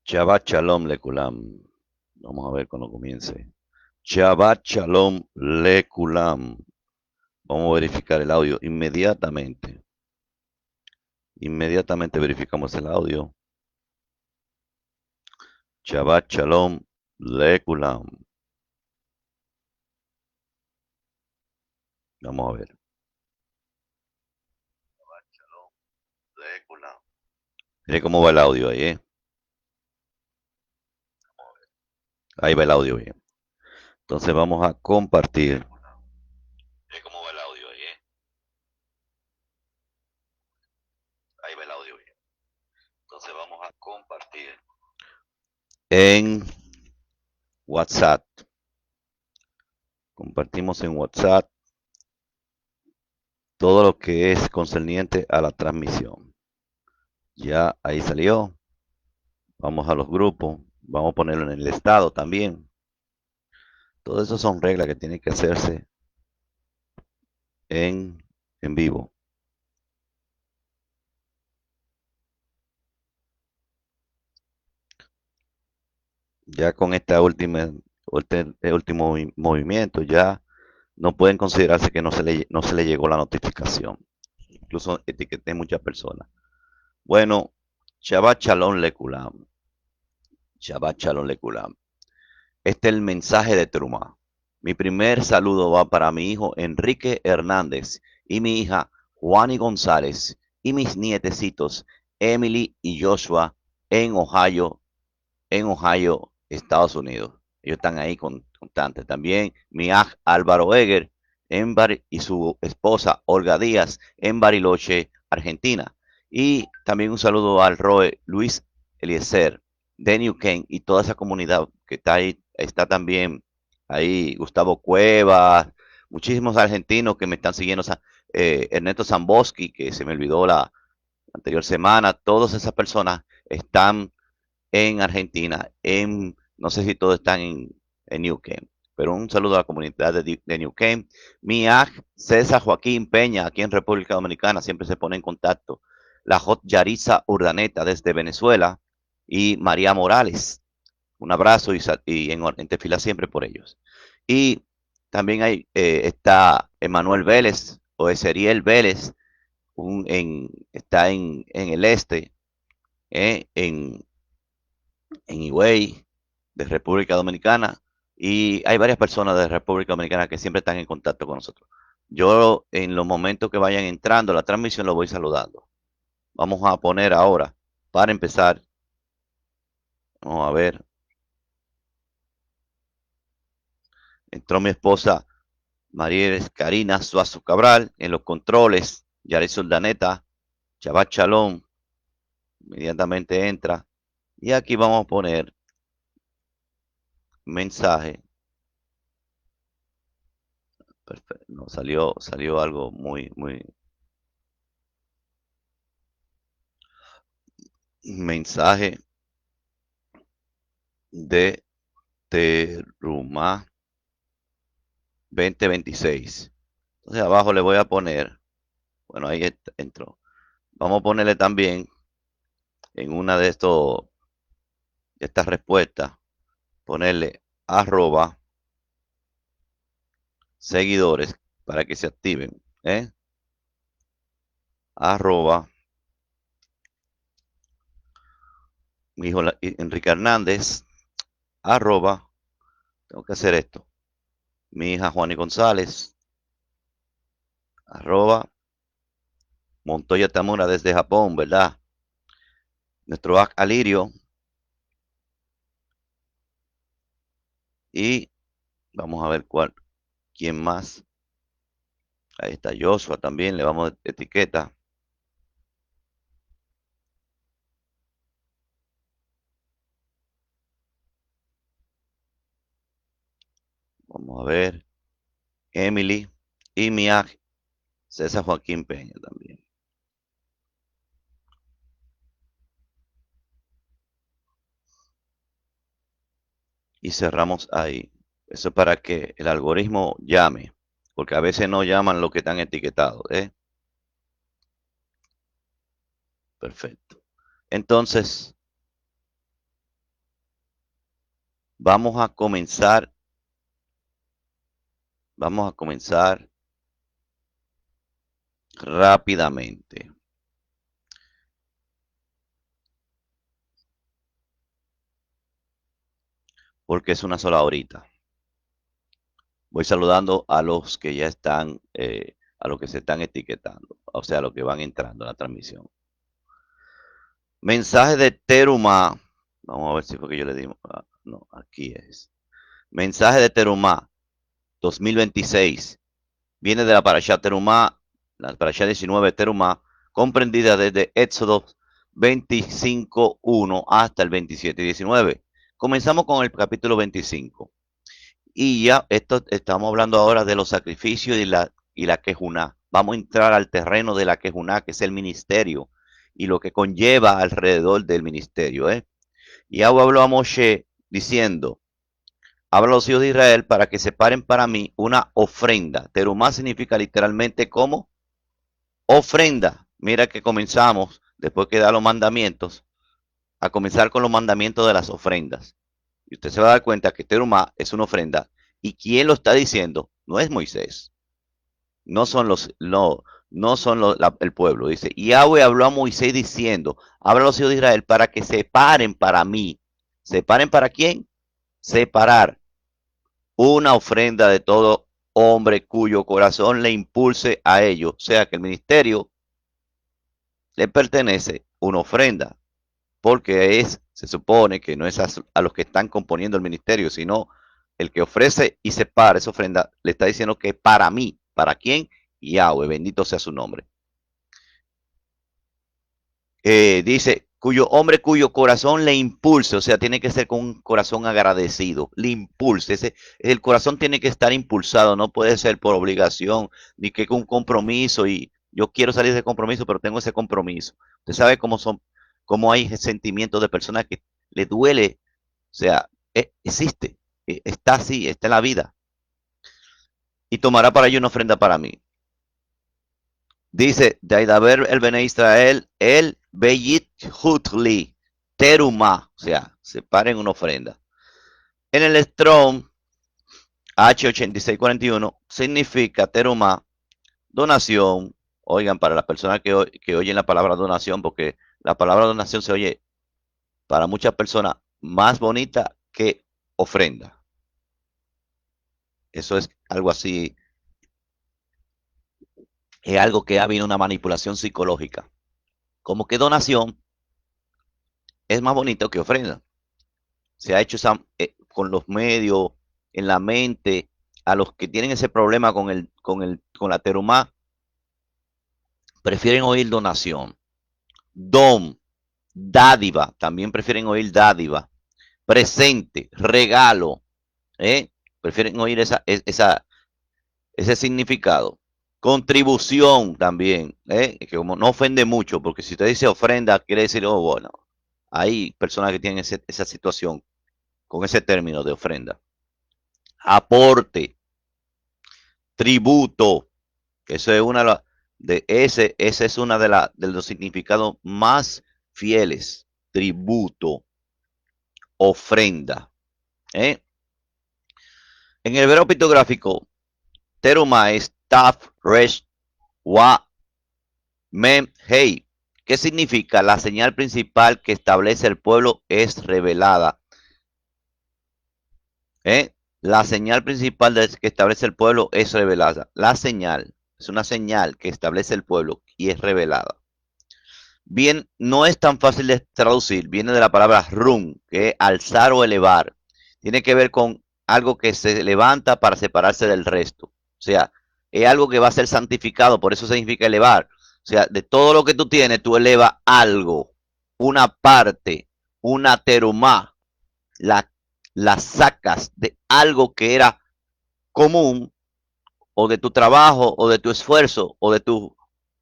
Shabbat Shalom Lekulam. Vamos a ver cuando comience. Shabbat Shalom Lekulam. Vamos a verificar el audio inmediatamente. Inmediatamente verificamos el audio. Shabbat Shalom Lekulam. Vamos a ver. Shabbat Shalom Lekulam. Mire cómo va el audio ahí, ¿eh? Ahí va el audio bien. Entonces vamos a compartir. Mire cómo va el audio ahí, ¿eh? Ahí va el audio bien. Entonces vamos a compartir en WhatsApp. Compartimos en WhatsApp todo lo que es concerniente a la transmisión. Ya ahí salió. Vamos a los grupos. Vamos a ponerlo en el estado también. Todo eso son reglas que tienen que hacerse en vivo. Ya con esta última, este último movimiento, ya no pueden considerarse que no se le llegó la notificación. Incluso etiqueté muchas personas. Bueno, Shabbat Shalom Lekulam. Shabbat Shalom Lekulam. Este es el mensaje de Truma. Mi primer saludo va para mi hijo Enrique Hernández y mi hija Juani González y mis nietecitos Emily y Joshua en Ohio, Estados Unidos. Ellos están ahí constantes. También mi aj Álvaro Eger y su esposa Olga Díaz en Bariloche, Argentina. Y también un saludo al Roe Luis Eliezer de New Ken y toda esa comunidad que está ahí. Está también ahí Gustavo Cuevas, muchísimos argentinos que me están siguiendo. O sea, Ernesto Zamboski, que se me olvidó la anterior semana. Todas esas personas están en Argentina, no sé si todos están en New Camp, pero un saludo a la comunidad de New Camp. Mi aj César Joaquín Peña, aquí en República Dominicana, siempre se pone en contacto. La J. Yarisa Urdaneta desde Venezuela y María Morales. Un abrazo y en fila siempre por ellos. Y también está Emanuel Vélez o Eseriel Vélez, está en el este, en Higüey, de República Dominicana, y hay varias personas de República Dominicana que siempre están en contacto con nosotros. Yo, en los momentos que vayan entrando a la transmisión, lo voy saludando. Vamos a poner ahora, para empezar, vamos a ver, entró mi esposa María Karina Suazo Cabral en los controles, Yaret Soldaneta, Chabat Chalón, inmediatamente entra, y aquí vamos a poner mensaje. Perfecto. No, salió algo muy mensaje de Teruma 2026. Entonces abajo le voy a poner, bueno, ahí entró. Vamos a ponerle también en una de estas respuestas, ponerle arroba seguidores para que se activen. Arroba mi hijo Enrique Hernández, arroba, tengo que hacer esto, mi hija Juani González, arroba Montoya Tamura desde Japón, ¿verdad? Nuestro Alirio. Y vamos a ver quién más. Ahí está Joshua también, le vamos a etiqueta. Vamos a ver. Emily y mi César Joaquín Peña también. Y cerramos ahí. Eso es para que el algoritmo llame, porque a veces no llaman lo que están etiquetados. Perfecto. Entonces, Vamos a comenzar. Vamos a comenzar rápidamente. Porque es una sola horita. Voy saludando a los que ya están, a los que se están etiquetando, o sea, a los que van entrando a la transmisión. Mensaje de Terumá. Vamos a ver si fue que yo le dimos. No, aquí es. Mensaje de Terumá 2026. Viene de la Parashá Terumá, la Parashá 19 de Terumá, comprendida desde Éxodo 25:1 hasta el 27:19. Comenzamos con el capítulo 25. Y ya estamos hablando ahora de los sacrificios y la quejuná. Vamos a entrar al terreno de la quejuná, que es el ministerio y lo que conlleva alrededor del ministerio. Y Yahweh habló a Moshe diciendo, habla a los hijos de Israel para que separen para mí una ofrenda. Terumá significa literalmente como ofrenda. Mira que comenzamos, después que da los mandamientos, a comenzar con los mandamientos de las ofrendas. Y usted se va a dar cuenta que Terumá es una ofrenda. ¿Y quién lo está diciendo? No es Moisés. No son el pueblo. Dice, Yahweh habló a Moisés diciendo, habla a los hijos de Israel para que separen para mí. ¿Separen para quién? Separar una ofrenda de todo hombre cuyo corazón le impulse a ello. O sea que el ministerio le pertenece una ofrenda. Porque se supone que no es a los que están componiendo el ministerio, sino el que ofrece y separa esa ofrenda, le está diciendo que para mí, ¿para quién? Yahweh, bendito sea su nombre. Dice, cuyo corazón le impulse, o sea, tiene que ser con un corazón agradecido, le impulse, el corazón tiene que estar impulsado, no puede ser por obligación, ni que con un compromiso, y yo quiero salir de compromiso, pero tengo ese compromiso. Usted sabe cómo hay sentimientos de personas que le duele, o sea, existe, está así, está en la vida, y tomará para ello una ofrenda para mí. Dice, Daidaber el Bene Israel, el Beyit Hutli, Teruma, o sea, separen una ofrenda. En el Strong H8641 significa Teruma, donación. Oigan, para las personas que oyen la palabra donación, porque la palabra donación se oye para muchas personas más bonita que ofrenda. Eso es algo así, es algo que ha habido una manipulación psicológica. Como que donación es más bonito que ofrenda. Se ha hecho con los medios, en la mente, a los que tienen ese problema con la terumá, prefieren oír donación. Don, dádiva, también prefieren oír dádiva. Presente, regalo, prefieren oír ese significado. Contribución también, que como no ofende mucho, porque si usted dice ofrenda, quiere decir, oh, bueno, hay personas que tienen esa situación con ese término de ofrenda. Aporte, tributo, eso es ese es una de los significados más fieles. Tributo, ofrenda. En el verbo pictográfico, teruma es taf, resh, wa, mem, hei. ¿Qué significa? La señal principal que establece el pueblo es revelada. La señal principal que establece el pueblo es revelada. La señal es una señal que establece el pueblo y es revelada. Bien, no es tan fácil de traducir. Viene de la palabra rum, que es alzar o elevar. Tiene que ver con algo que se levanta para separarse del resto. O sea, es algo que va a ser santificado, por eso significa elevar. O sea, de todo lo que tú tienes, tú elevas algo, una parte, una terumá, la sacas de algo que era común, o de tu trabajo, o de tu esfuerzo, o de tus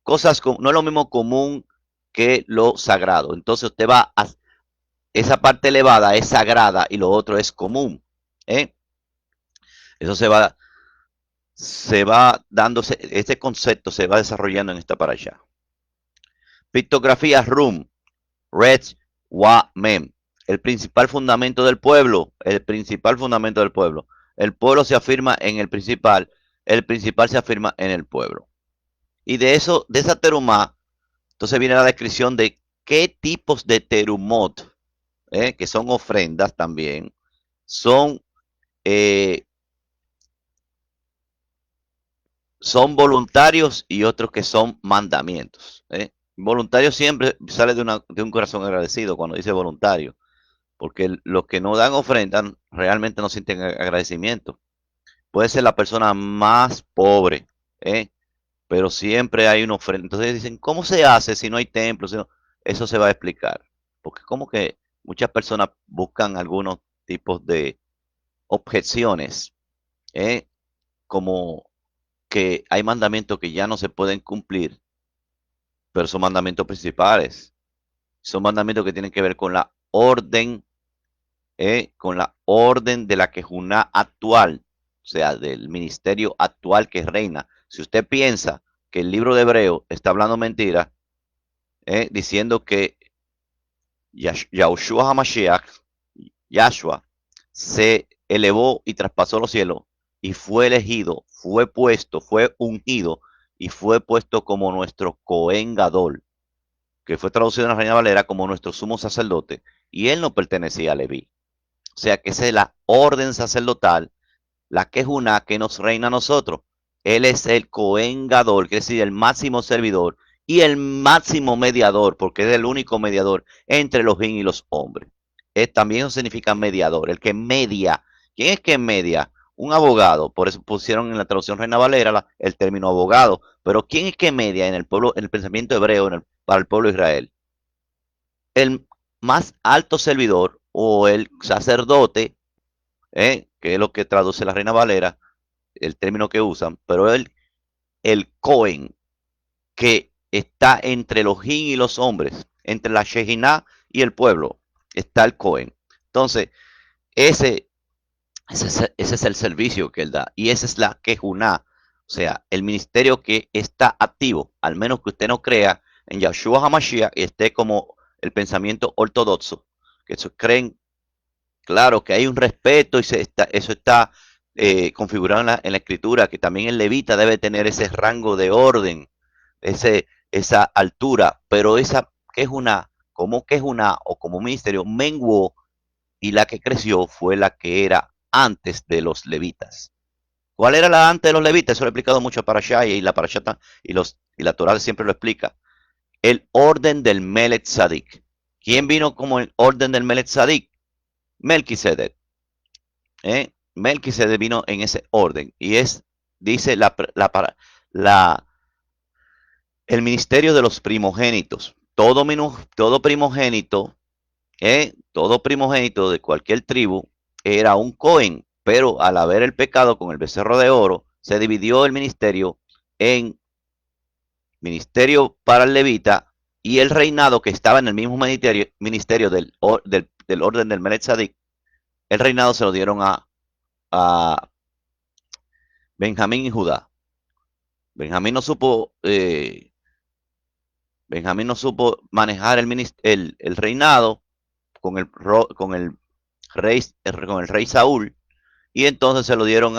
cosas, no es lo mismo común que lo sagrado. Entonces usted esa parte elevada es sagrada y lo otro es común. Eso se va dándose, este concepto se va desarrollando en esta para allá. Pictografía Rum, Red, Wa, Mem. el principal fundamento del pueblo, el principal fundamento del pueblo. El pueblo se afirma en el principal se afirma en el pueblo. Y de eso, de esa terumá, entonces viene la descripción de qué tipos de terumot, que son ofrendas también, son, eh, son voluntarios y otros que son mandamientos. Voluntario siempre sale de un corazón agradecido cuando dice voluntario, porque los que no dan ofrenda realmente no sienten agradecimiento. Puede ser la persona más pobre, ¿eh? Pero siempre hay una ofrenda. Entonces dicen, ¿cómo se hace si no hay templos? Eso se va a explicar. Porque como que muchas personas buscan algunos tipos de objeciones, ¿eh? Como que hay mandamientos que ya no se pueden cumplir, pero son mandamientos principales. Son mandamientos que tienen que ver con la orden de la quejuná actual, o sea, del ministerio actual que reina. Si usted piensa que el libro de Hebreo está hablando mentira, diciendo que Yahushua HaMashiach, Yahshua, se elevó y traspasó los cielos y fue elegido, fue puesto, fue ungido y fue puesto como nuestro Cohen Gadol, que fue traducido en la Reina Valera como nuestro sumo sacerdote, y él no pertenecía a Leví. O sea que esa es la orden sacerdotal, la que es una que nos reina a nosotros. Él es el Cohen Gadol, que es decir, el máximo servidor y el máximo mediador, porque es el único mediador entre los jin y los hombres. También significa mediador, el que media. ¿Quién es que media? Un abogado, por eso pusieron en la traducción Reina Valera el término abogado. Pero ¿quién es que media en el pueblo, en el pensamiento hebreo, para el pueblo de Israel? El más alto servidor o el sacerdote, que es lo que traduce la Reina Valera, el término que usan, pero el Cohen, que está entre los jin y los hombres, entre la Shekinah y el pueblo, está el Cohen. Entonces, ese, ese es el servicio que él da, y esa es la Kejuná, o sea, el ministerio que está activo, al menos que usted no crea en Yahshua HaMashiach y esté como el pensamiento ortodoxo, que creen. Claro que hay un respeto y eso está configurado en la escritura, que también el levita debe tener ese rango de orden, esa altura, pero esa que es como que es una, o como ministerio, menguó, y la que creció fue la que era antes de los levitas. ¿Cuál era la antes de los levitas? Eso lo he explicado mucho para Shai y la Parashata y la Torah siempre lo explica. El orden del Melech Tzadik. ¿Quién vino como el orden del Melech Tzadik? Melquisedec. Melquisedec vino en ese orden y dice el ministerio de los primogénitos. Todo primogénito, todo primogénito de cualquier tribu era un Cohen, pero al haber el pecado con el becerro de oro, se dividió el ministerio en ministerio para el levita y el reinado que estaba en el mismo ministerio del orden del Melech Tzadik. El reinado se lo dieron a Benjamín y Judá. Benjamín no supo, Benjamín no supo manejar el reinado con con el rey Saúl, y entonces se lo dieron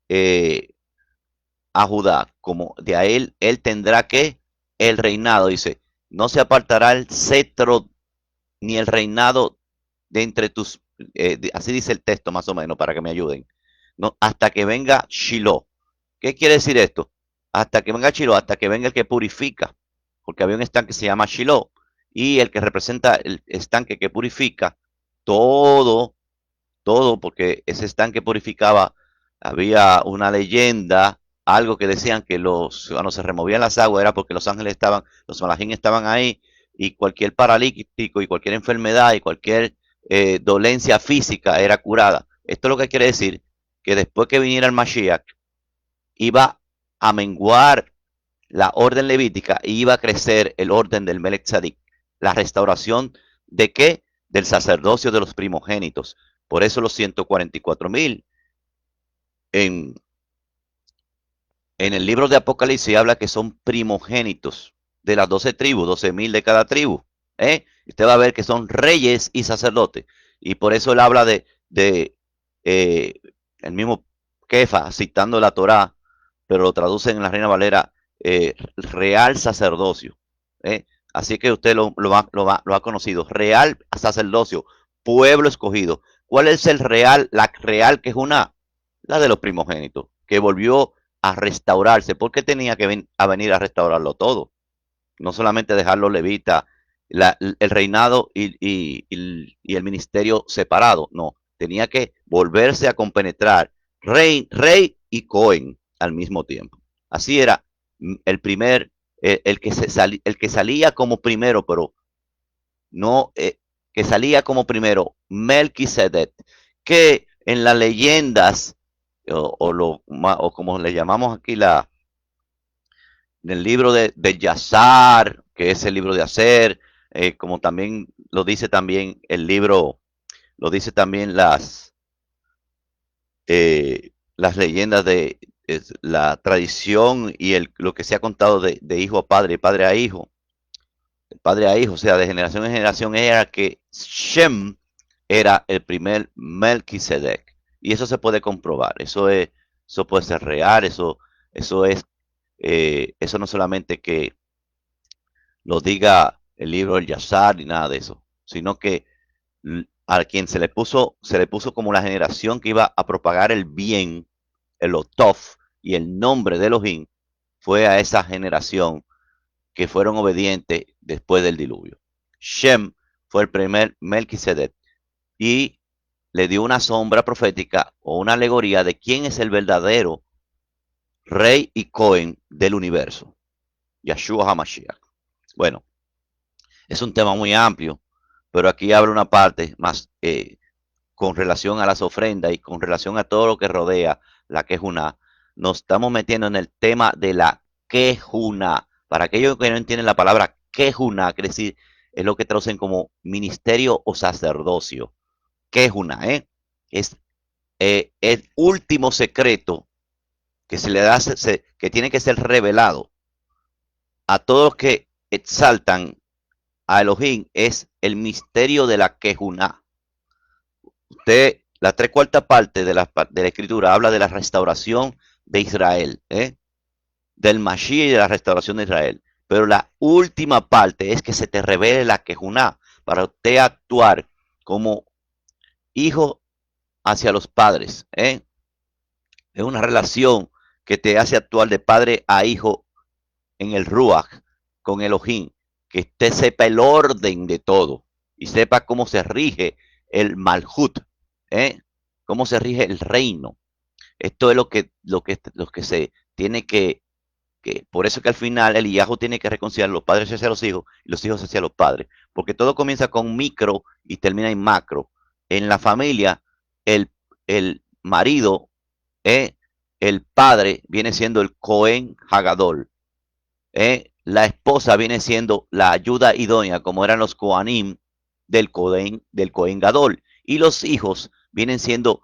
eh, a Judá. Como de a él tendrá que el reinado, dice, no se apartará el cetro ni el reinado de entre tus, así dice el texto más o menos, para que me ayuden, no, hasta que venga Shiloh. ¿Qué quiere decir esto? Hasta que venga Shiloh, hasta que venga el que purifica, porque había un estanque que se llama Shiloh, y el que representa el estanque que purifica todo, todo, porque ese estanque purificaba, había una leyenda, algo que decían que cuando se removían las aguas era porque los ángeles los malajín estaban ahí, y cualquier paralítico y cualquier enfermedad y cualquier dolencia física era curada. Esto es lo que quiere decir que después que viniera el Mashiach, iba a menguar la orden levítica y iba a crecer el orden del Melech Tzadik. La restauración de qué? Del sacerdocio de los primogénitos. Por eso los 144,000 en, en el libro de Apocalipsis habla que son primogénitos de las 12 tribus, 12,000 de cada tribu. Usted va a ver que son reyes y sacerdotes. Y por eso él habla de eh, el mismo Kefa citando la Torá, pero lo traducen en la Reina Valera, real sacerdocio. ¿eh? Así que usted lo ha conocido. Real sacerdocio, pueblo escogido. ¿Cuál es el real, la real que es una? La de los primogénitos, que volvió a restaurarse, porque tenía que venir a restaurarlo todo, no solamente dejarlo levita, el reinado y el ministerio separado, no, tenía que volverse a compenetrar rey y Cohen al mismo tiempo. Así era el primer, el que salía como primero, pero no, que salía como primero, Melquisedec, que en las leyendas, o como le llamamos aquí en el libro de Yazar, que es el libro de hacer, como también lo dice también el libro, lo dice también las leyendas de la tradición y lo que se ha contado de hijo a padre, padre a hijo, padre a hijo, o sea, de generación en generación, era que Shem era el primer Melquisedec. Y eso se puede comprobar, eso puede ser real, eso es, eso no solamente que lo diga el libro del Yazar ni nada de eso, sino que a quien se le puso como la generación que iba a propagar el bien, el Otov y el nombre de Elohim, fue a esa generación que fueron obedientes después del diluvio. Shem fue el primer Melquisedec y le dio una sombra profética o una alegoría de quién es el verdadero rey y Cohen del universo, Yahshua HaMashiach. Bueno, es un tema muy amplio, pero aquí habla una parte más con relación a las ofrendas y con relación a todo lo que rodea la quejuna. Nos estamos metiendo en el tema de la quejuna. Para aquellos que no entienden la palabra quejuna, quiere decir, es lo que traducen como ministerio o sacerdocio. Quejuna, es el último secreto que se le da, que tiene que ser revelado a todos los que exaltan a Elohim, es el misterio de la quejuna. Usted, la tres cuartas parte de la escritura habla de la restauración de Israel, del Mashiach y de la restauración de Israel. Pero la última parte es que se te revele la quejuná para usted actuar como hijo hacia los padres. Es una relación que te hace actuar de padre a hijo en el Ruach con Elohim, que usted sepa el orden de todo y sepa cómo se rige el Malhut, cómo se rige el reino. Esto es lo que se tiene que, por eso que al final el hijo tiene que reconciliar los padres hacia los hijos y los hijos hacia los padres, porque todo comienza con micro y termina en macro. En la familia, el marido, el padre viene siendo el Cohen Hagadol, la esposa viene siendo la ayuda idónea, como eran los Kohanim del Cohen Gadol, y los hijos vienen siendo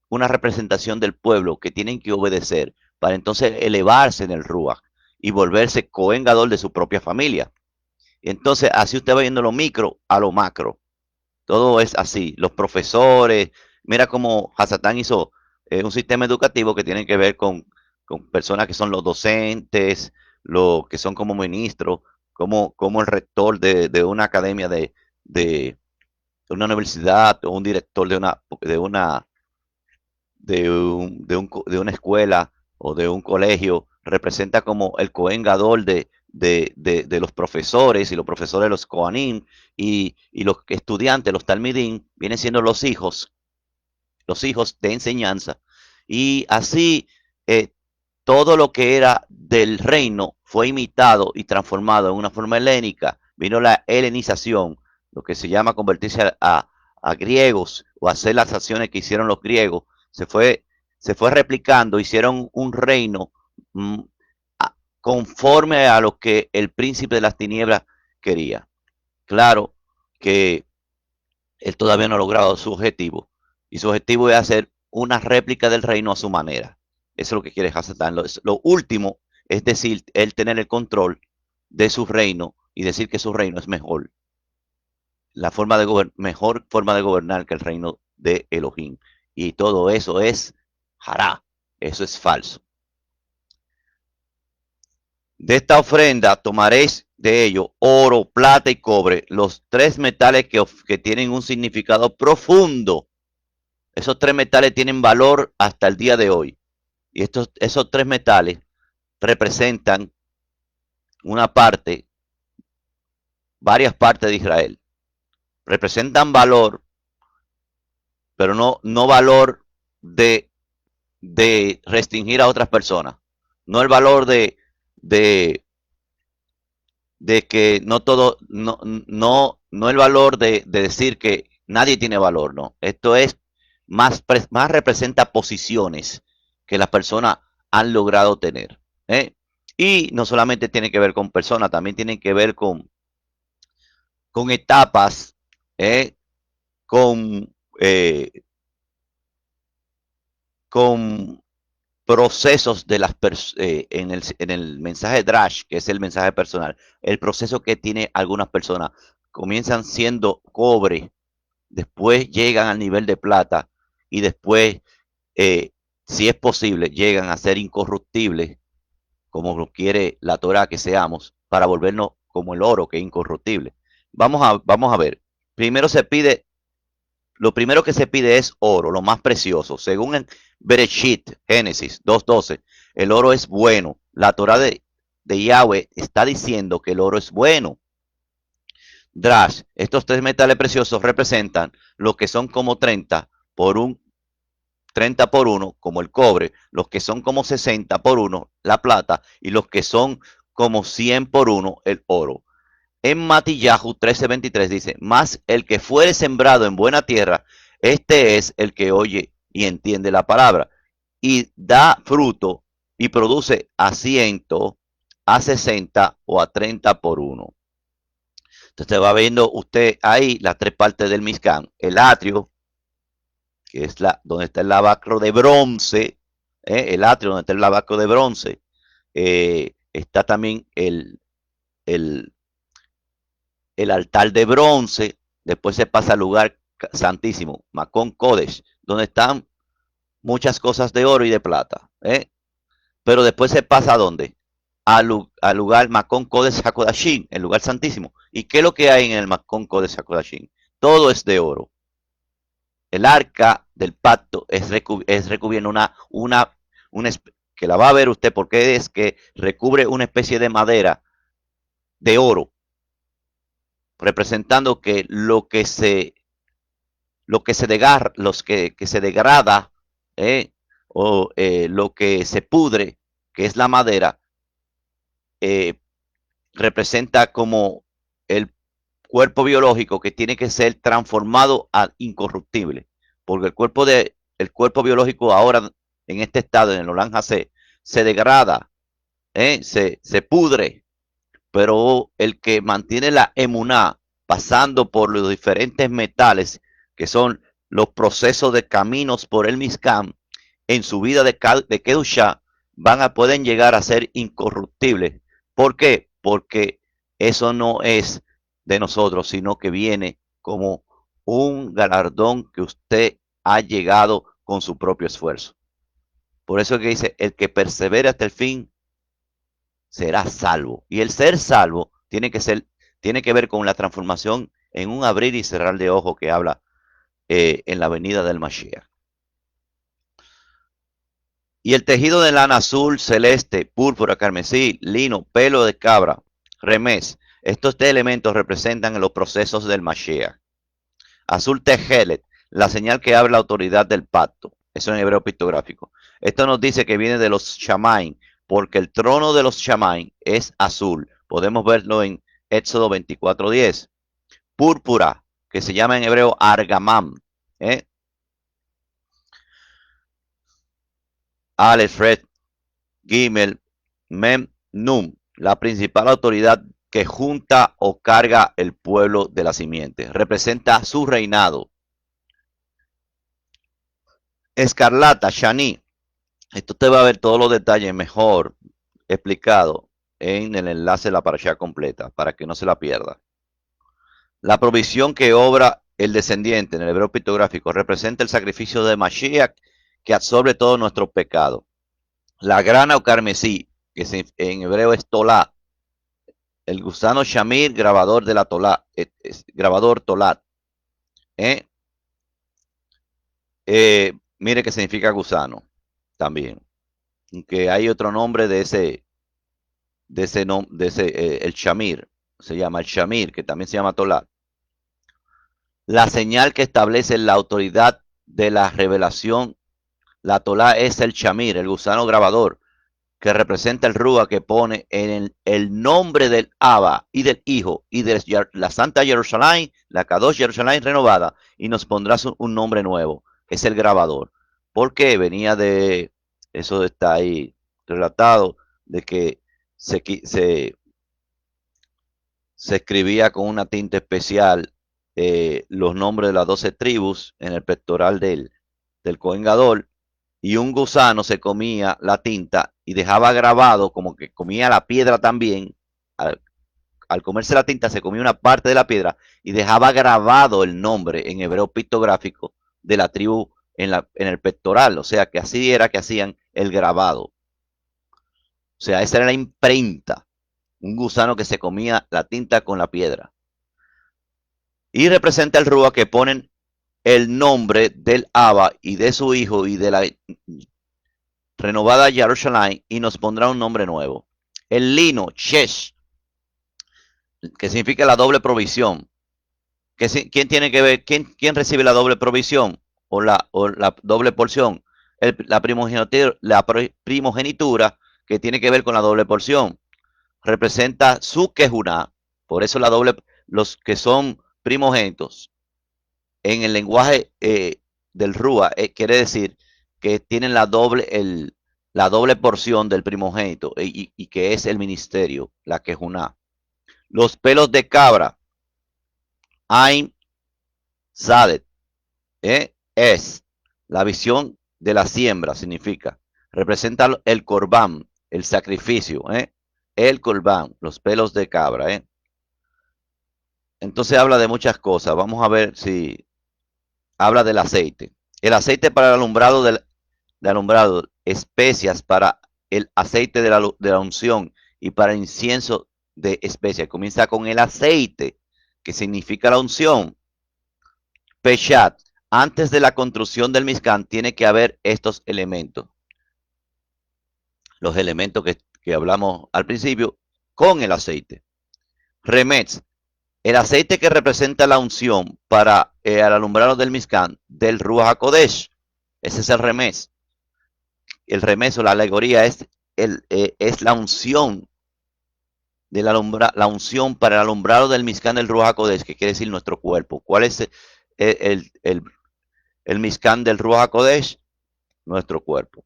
una representación del pueblo que tienen que obedecer para entonces elevarse en el Ruach y volverse Cohen Gadol de su propia familia. Entonces, así usted va viendo lo micro a lo macro. Todo es así. Los profesores, mira cómo Hasatán hizo un sistema educativo que tiene que ver con personas que son los docentes, los que son como ministros, como el rector de una academia de una universidad o un director de una escuela o de un colegio, representa como el Cohen Gadol de los profesores y los profesores de los Kohanim y los estudiantes, los Talmidim, vienen siendo los hijos de enseñanza. Y así todo lo que era del reino fue imitado y transformado en una forma helénica. Vino la helenización, lo que se llama convertirse a griegos o hacer las acciones que hicieron los griegos. Se fue replicando, hicieron un reino mm, conforme a lo que el príncipe de las tinieblas quería. Claro que él todavía no ha logrado su objetivo. Y su objetivo es hacer una réplica del reino a su manera. Eso es lo que quiere Hasatán. Lo último es decir, él tener el control de su reino y decir que su reino es mejor. la forma de mejor forma de gobernar que el reino de Elohim. Y todo eso es hará, eso es falso. De esta ofrenda tomaréis de ello oro, plata y cobre, los tres metales que tienen un significado profundo. Esos tres metales tienen valor hasta el día de hoy. Y esos tres metales representan una parte, varias partes de Israel. Representan valor, pero no valor de restringir a otras personas. No el valor de, de que no todo, no el valor de decir que nadie tiene valor, no. Esto es más representa posiciones que las personas han logrado tener. ¿Eh? Y no solamente tiene que ver con personas, también tiene que ver con etapas, con, eh, con procesos de en el mensaje Drash, que es el mensaje personal, el proceso que tiene algunas personas, comienzan siendo cobre, después llegan al nivel de plata y después, eh, si es posible, llegan a ser incorruptibles, como lo quiere la Torah que seamos, para volvernos como el oro que es incorruptible. Vamos a ver. Primero se pide lo primero que se pide es oro, lo más precioso. Según en Bereshit, Génesis 2:12, el oro es bueno. La Torah de Yahweh está diciendo que el oro es bueno. Drash, estos tres metales preciosos representan lo que son como 30 por 1, como el cobre, los que son como 60 por 1, la plata, y los que son como 100 por 1, el oro. En Matillahu 13:23 dice, más el que fuere sembrado en buena tierra, este es el que oye y entiende la palabra, y da fruto y produce a 100, a 60 o a 30 por 1. Entonces va viendo usted ahí las tres partes del Mishkan, el atrio, que es donde está el lavacro de bronce, el atrio donde está el lavacro de bronce, está también el el altar de bronce, después se pasa al lugar santísimo, Macón Kodesh, donde están muchas cosas de oro y de plata. Pero después se pasa a dónde? Al lugar Macón Kodesh HaKodashim, el lugar santísimo. ¿Y qué es lo que hay en el Macón Kodesh HaKodashim? Todo es de oro. El arca del pacto es recubriendo que la va a ver usted porque es que recubre una especie de madera de oro, representando que que se degrada, lo que se pudre, que es la madera, eh, representa como el cuerpo biológico que tiene que ser transformado a incorruptible, porque el cuerpo biológico ahora en este estado, en el Olam Hasé, se degrada, se pudre, pero el que mantiene la emuná pasando por los diferentes metales, que son los procesos de caminos por el Mizcam, en su vida de Kedushá, pueden llegar a ser incorruptibles. ¿Por qué? Porque eso no es de nosotros, sino que viene como un galardón que usted ha llegado con su propio esfuerzo. Por eso es que dice, el que persevera hasta el fin será salvo. Y el ser salvo tiene que ver con la transformación en un abrir y cerrar de ojos que habla en la venida del Mashiach. Y el tejido de lana azul, celeste, púrpura, carmesí, lino, pelo de cabra, remés. Estos tres elementos representan los procesos del Mashiach. Azul tejelet, la señal que habla la autoridad del pacto. Eso en hebreo pictográfico. Esto nos dice que viene de los Shamaim, porque el trono de los Shamaim es azul. Podemos verlo en Éxodo 24:10. Púrpura, que se llama en hebreo argamam. Aleph, Red, Gimel, Mem, Num, la principal autoridad que junta o carga el pueblo de la simiente. Representa su reinado. Escarlata, Shani. Esto te va a ver todos los detalles mejor explicado en el enlace de la parasha completa, para que no se la pierda. La provisión que obra el descendiente en el hebreo pictográfico representa el sacrificio de Mashiach que absorbe todo nuestro pecado. La grana o carmesí, que en hebreo es tolá, el gusano shamir, grabador de la tolá, grabador tolat. ¿eh? Mire que significa gusano también. Aunque hay otro nombre el shamir, se llama el shamir, que también se llama tolat. La señal que establece la autoridad de la revelación, la tolá es el shamir, el gusano grabador, que representa el rúa que pone en el nombre del Abba y del Hijo y de la Santa Jerusalén, la Kadosh Jerusalén renovada, y nos pondrás un nombre nuevo. Es el grabador. Porque venía de, eso está ahí relatado, de que se, se escribía con una tinta especial los nombres de las 12 tribus en el pectoral del Cohen Gadol, y un gusano se comía la tinta y dejaba grabado, como que comía la piedra también. Al comerse la tinta se comía una parte de la piedra y dejaba grabado el nombre en hebreo pictográfico de la tribu en el pectoral. O sea que así era que hacían el grabado. O sea, esa era la imprenta. Un gusano que se comía la tinta con la piedra. Y representa el rúa que ponen el nombre del Abba y de su hijo y de la renovada Jerusalén, y nos pondrá un nombre nuevo. El lino, Shesh, que significa la doble provisión. ¿Quién tiene que ver? ¿Quién recibe la doble provisión o la doble porción? La primogenitura, que tiene que ver con la doble porción. Representa su quejuná. Por eso los que son primogénitos en el lenguaje del Rúa quiere decir que tienen la doble porción del primogénito y que es el ministerio, la quejuná. Los pelos de cabra, Ain Zadet, es la visión de la siembra, significa. Representa el corbán, el sacrificio, el corbán, los pelos de cabra. Entonces habla de muchas cosas. Vamos a ver si habla del aceite. El aceite para el alumbrado, especias para el aceite de la unción y para el incienso de especias. Comienza con el aceite, que significa la unción. Peshat, antes de la construcción del Mizcán tiene que haber estos elementos. Los elementos que hablamos al principio con el aceite. Remetz, el aceite que representa la unción para el alumbrado del Mizcán, del Ruach HaKodesh. Ese es el remés. El remés o la alegoría es la unción la unción para el alumbrado del Mizcán del Ruach HaKodesh, que quiere decir nuestro cuerpo. ¿Cuál es el Mizcán del Ruach HaKodesh? Nuestro cuerpo.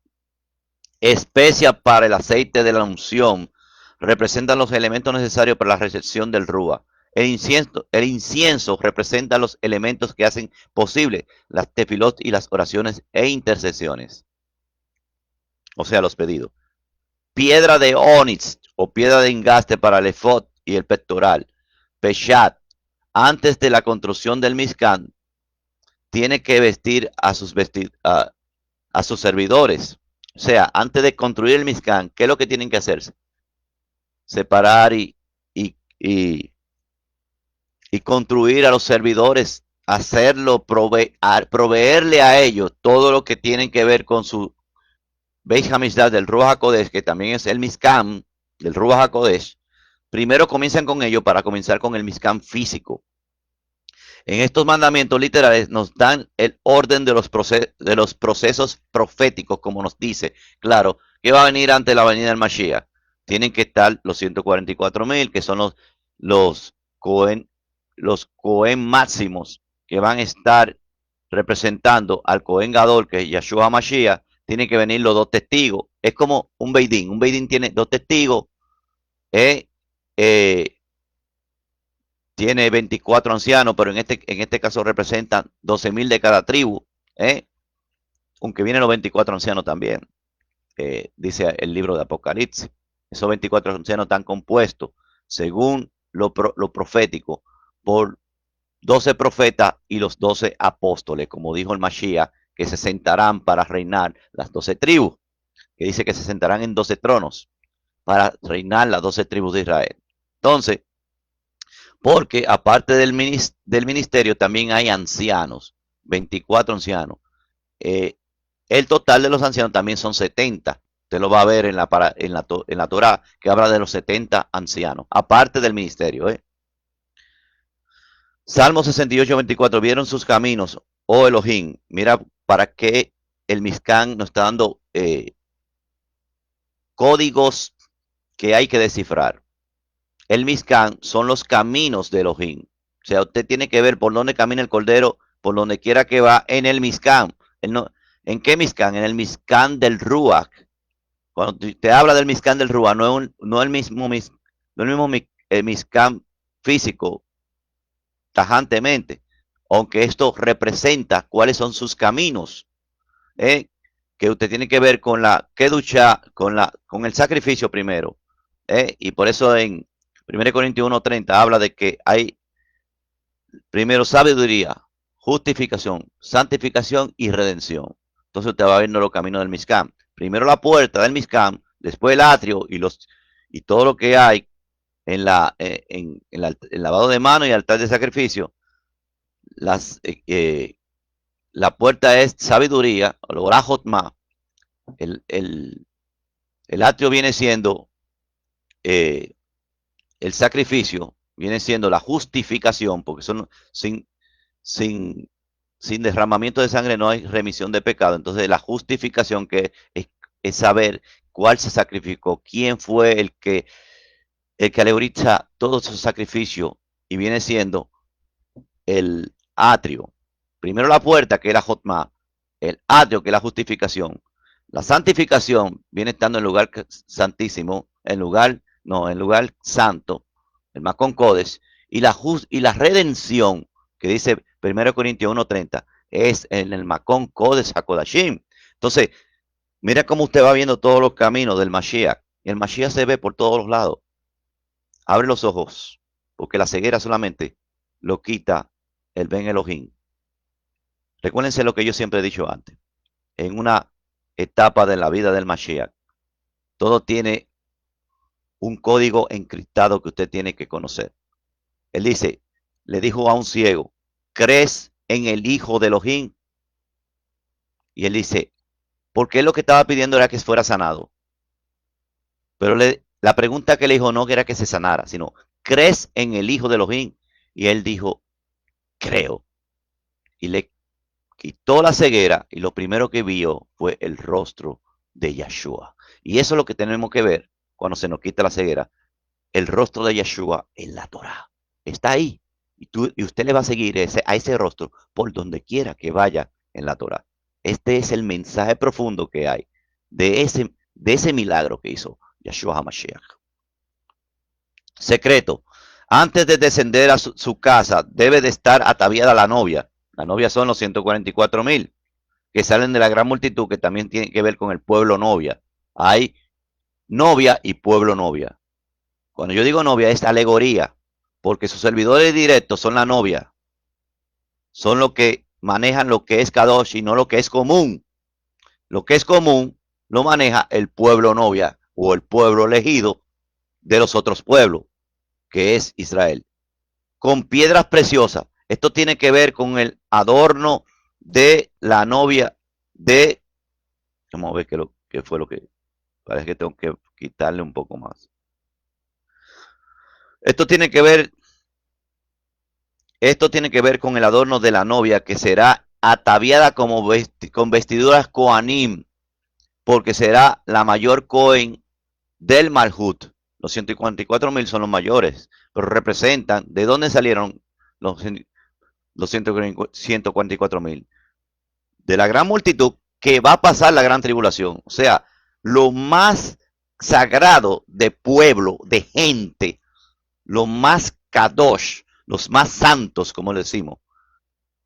Especia para el aceite de la unción representan los elementos necesarios para la recepción del Ruach. El incienso representa los elementos que hacen posible las tefilot y las oraciones e intercesiones. O sea, los pedidos. Piedra de onix o piedra de engaste para el efod y el pectoral. Peshat, antes de la construcción del Mizcán, tiene que vestir a sus servidores. O sea, antes de construir el Mizcán, ¿qué es lo que tienen que hacer? Separar y construir a los servidores, hacerlo, proveerle a ellos todo lo que tienen que ver con su Beis Hamishdat del Ruach HaKodesh, que también es el Mizcán del Ruach HaKodesh. Primero comienzan con ello para comenzar con el Mizcán físico. En estos mandamientos literales nos dan el orden de los procesos proféticos, como nos dice, claro, que va a venir ante la venida del Mashiach. Tienen que estar los 144,000, que son los Cohen máximos, que van a estar representando al Cohen Gadol, que es Yahshua Mashiach. Tienen que venir los dos testigos. Es como un Beidín. Un Beidín tiene dos testigos. Tiene 24 ancianos, pero en este caso representan 12,000 de cada tribu. Aunque vienen los 24 ancianos también. Dice el libro de Apocalipsis. Esos 24 ancianos están compuestos, según lo profético, por 12 profetas y los 12 apóstoles, como dijo el Mashiach, que se sentarán para reinar las 12 tribus, que dice que se sentarán en 12 tronos para reinar las 12 tribus de Israel. Entonces, porque aparte del ministerio también hay ancianos, 24 ancianos. Eh, el total de los ancianos también son 70. Usted lo va a ver en la Torah, que habla de los 70 ancianos, aparte del ministerio. Salmo 68, 24. Vieron sus caminos, oh Elohim. Mira para qué el Mizcán nos está dando códigos que hay que descifrar. El Mizcán son los caminos de Elohim. O sea, usted tiene que ver por dónde camina el Cordero, por donde quiera que va, en el Mizcán. ¿En qué Mizcán? En el Mizcán del Ruach. Cuando te habla del Mizcán del Ruach, no el mismo Mizcán físico, tajantemente, aunque esto representa cuáles son sus caminos, que usted tiene que ver con la Kedushá, con el sacrificio primero, y por eso en 1 Corintios 1:30 habla de que hay primero sabiduría, justificación, santificación y redención. Entonces usted va viendo los caminos del Mizcán. Primero la puerta del Mizcán, después el atrio y todo lo que hay en el lavado de manos y altar de sacrificio. La puerta es sabiduría, o la Jotma. El, el, el atrio viene siendo el sacrificio, viene siendo la justificación, porque sin, sin, sin derramamiento de sangre no hay remisión de pecado. Entonces la justificación es saber cuál se sacrificó, quién fue el que alegoriza todo su sacrificio, y viene siendo el atrio. Primero la puerta, que es la Jotma, el atrio, que es la justificación. La santificación viene estando en el lugar santísimo, en lugar santo, el Macón Codes, y la redención, que dice 1 Corintios 1:30, es en el Macón Codes HaKodashim. Entonces, mira cómo usted va viendo todos los caminos del Mashiach. El Mashiach se ve por todos los lados. Abre los ojos, porque la ceguera solamente lo quita el Ben Elohim. Recuérdense lo que yo siempre he dicho antes. En una etapa de la vida del Mashiach, todo tiene un código encriptado que usted tiene que conocer. Él dice, le dijo a un ciego, ¿crees en el Hijo de Elohim? Y él dice, porque él lo que estaba pidiendo era que fuera sanado. Pero la pregunta que le dijo no era que se sanara, sino, ¿crees en el Hijo de Elohim? Y él dijo, creo. Y le quitó la ceguera y lo primero que vio fue el rostro de Yeshua. Y eso es lo que tenemos que ver cuando se nos quita la ceguera. El rostro de Yeshua en la Torah. Está ahí. Y usted le va a seguir a ese rostro por donde quiera que vaya en la Torah. Este es el mensaje profundo que hay de ese milagro que hizo Yeshua HaMashiach. Secreto. Antes de descender a su casa, debe de estar ataviada la novia. La novia son los 144,000 que salen de la gran multitud, que también tiene que ver con el pueblo novia. Hay novia y pueblo novia. Cuando yo digo novia es alegoría, porque sus servidores directos son la novia. Son los que manejan lo que es Kadosh y no lo que es común. Lo que es común lo maneja el pueblo novia o el pueblo elegido de los otros pueblos, que es Israel. Con piedras preciosas. Esto tiene que ver con el adorno de la novia de... Vamos a ver qué fue lo que... Parece que tengo que quitarle un poco más. Esto tiene que ver con el adorno de la novia, que será ataviada con vestiduras Kohanim, porque será la mayor Cohen del Malhut. Los 144,000 son los mayores, pero representan de dónde salieron los 144,000. De la gran multitud que va a pasar la gran tribulación. O sea, lo más sagrado de pueblo, de gente, lo más kadosh, los más santos, como le decimos.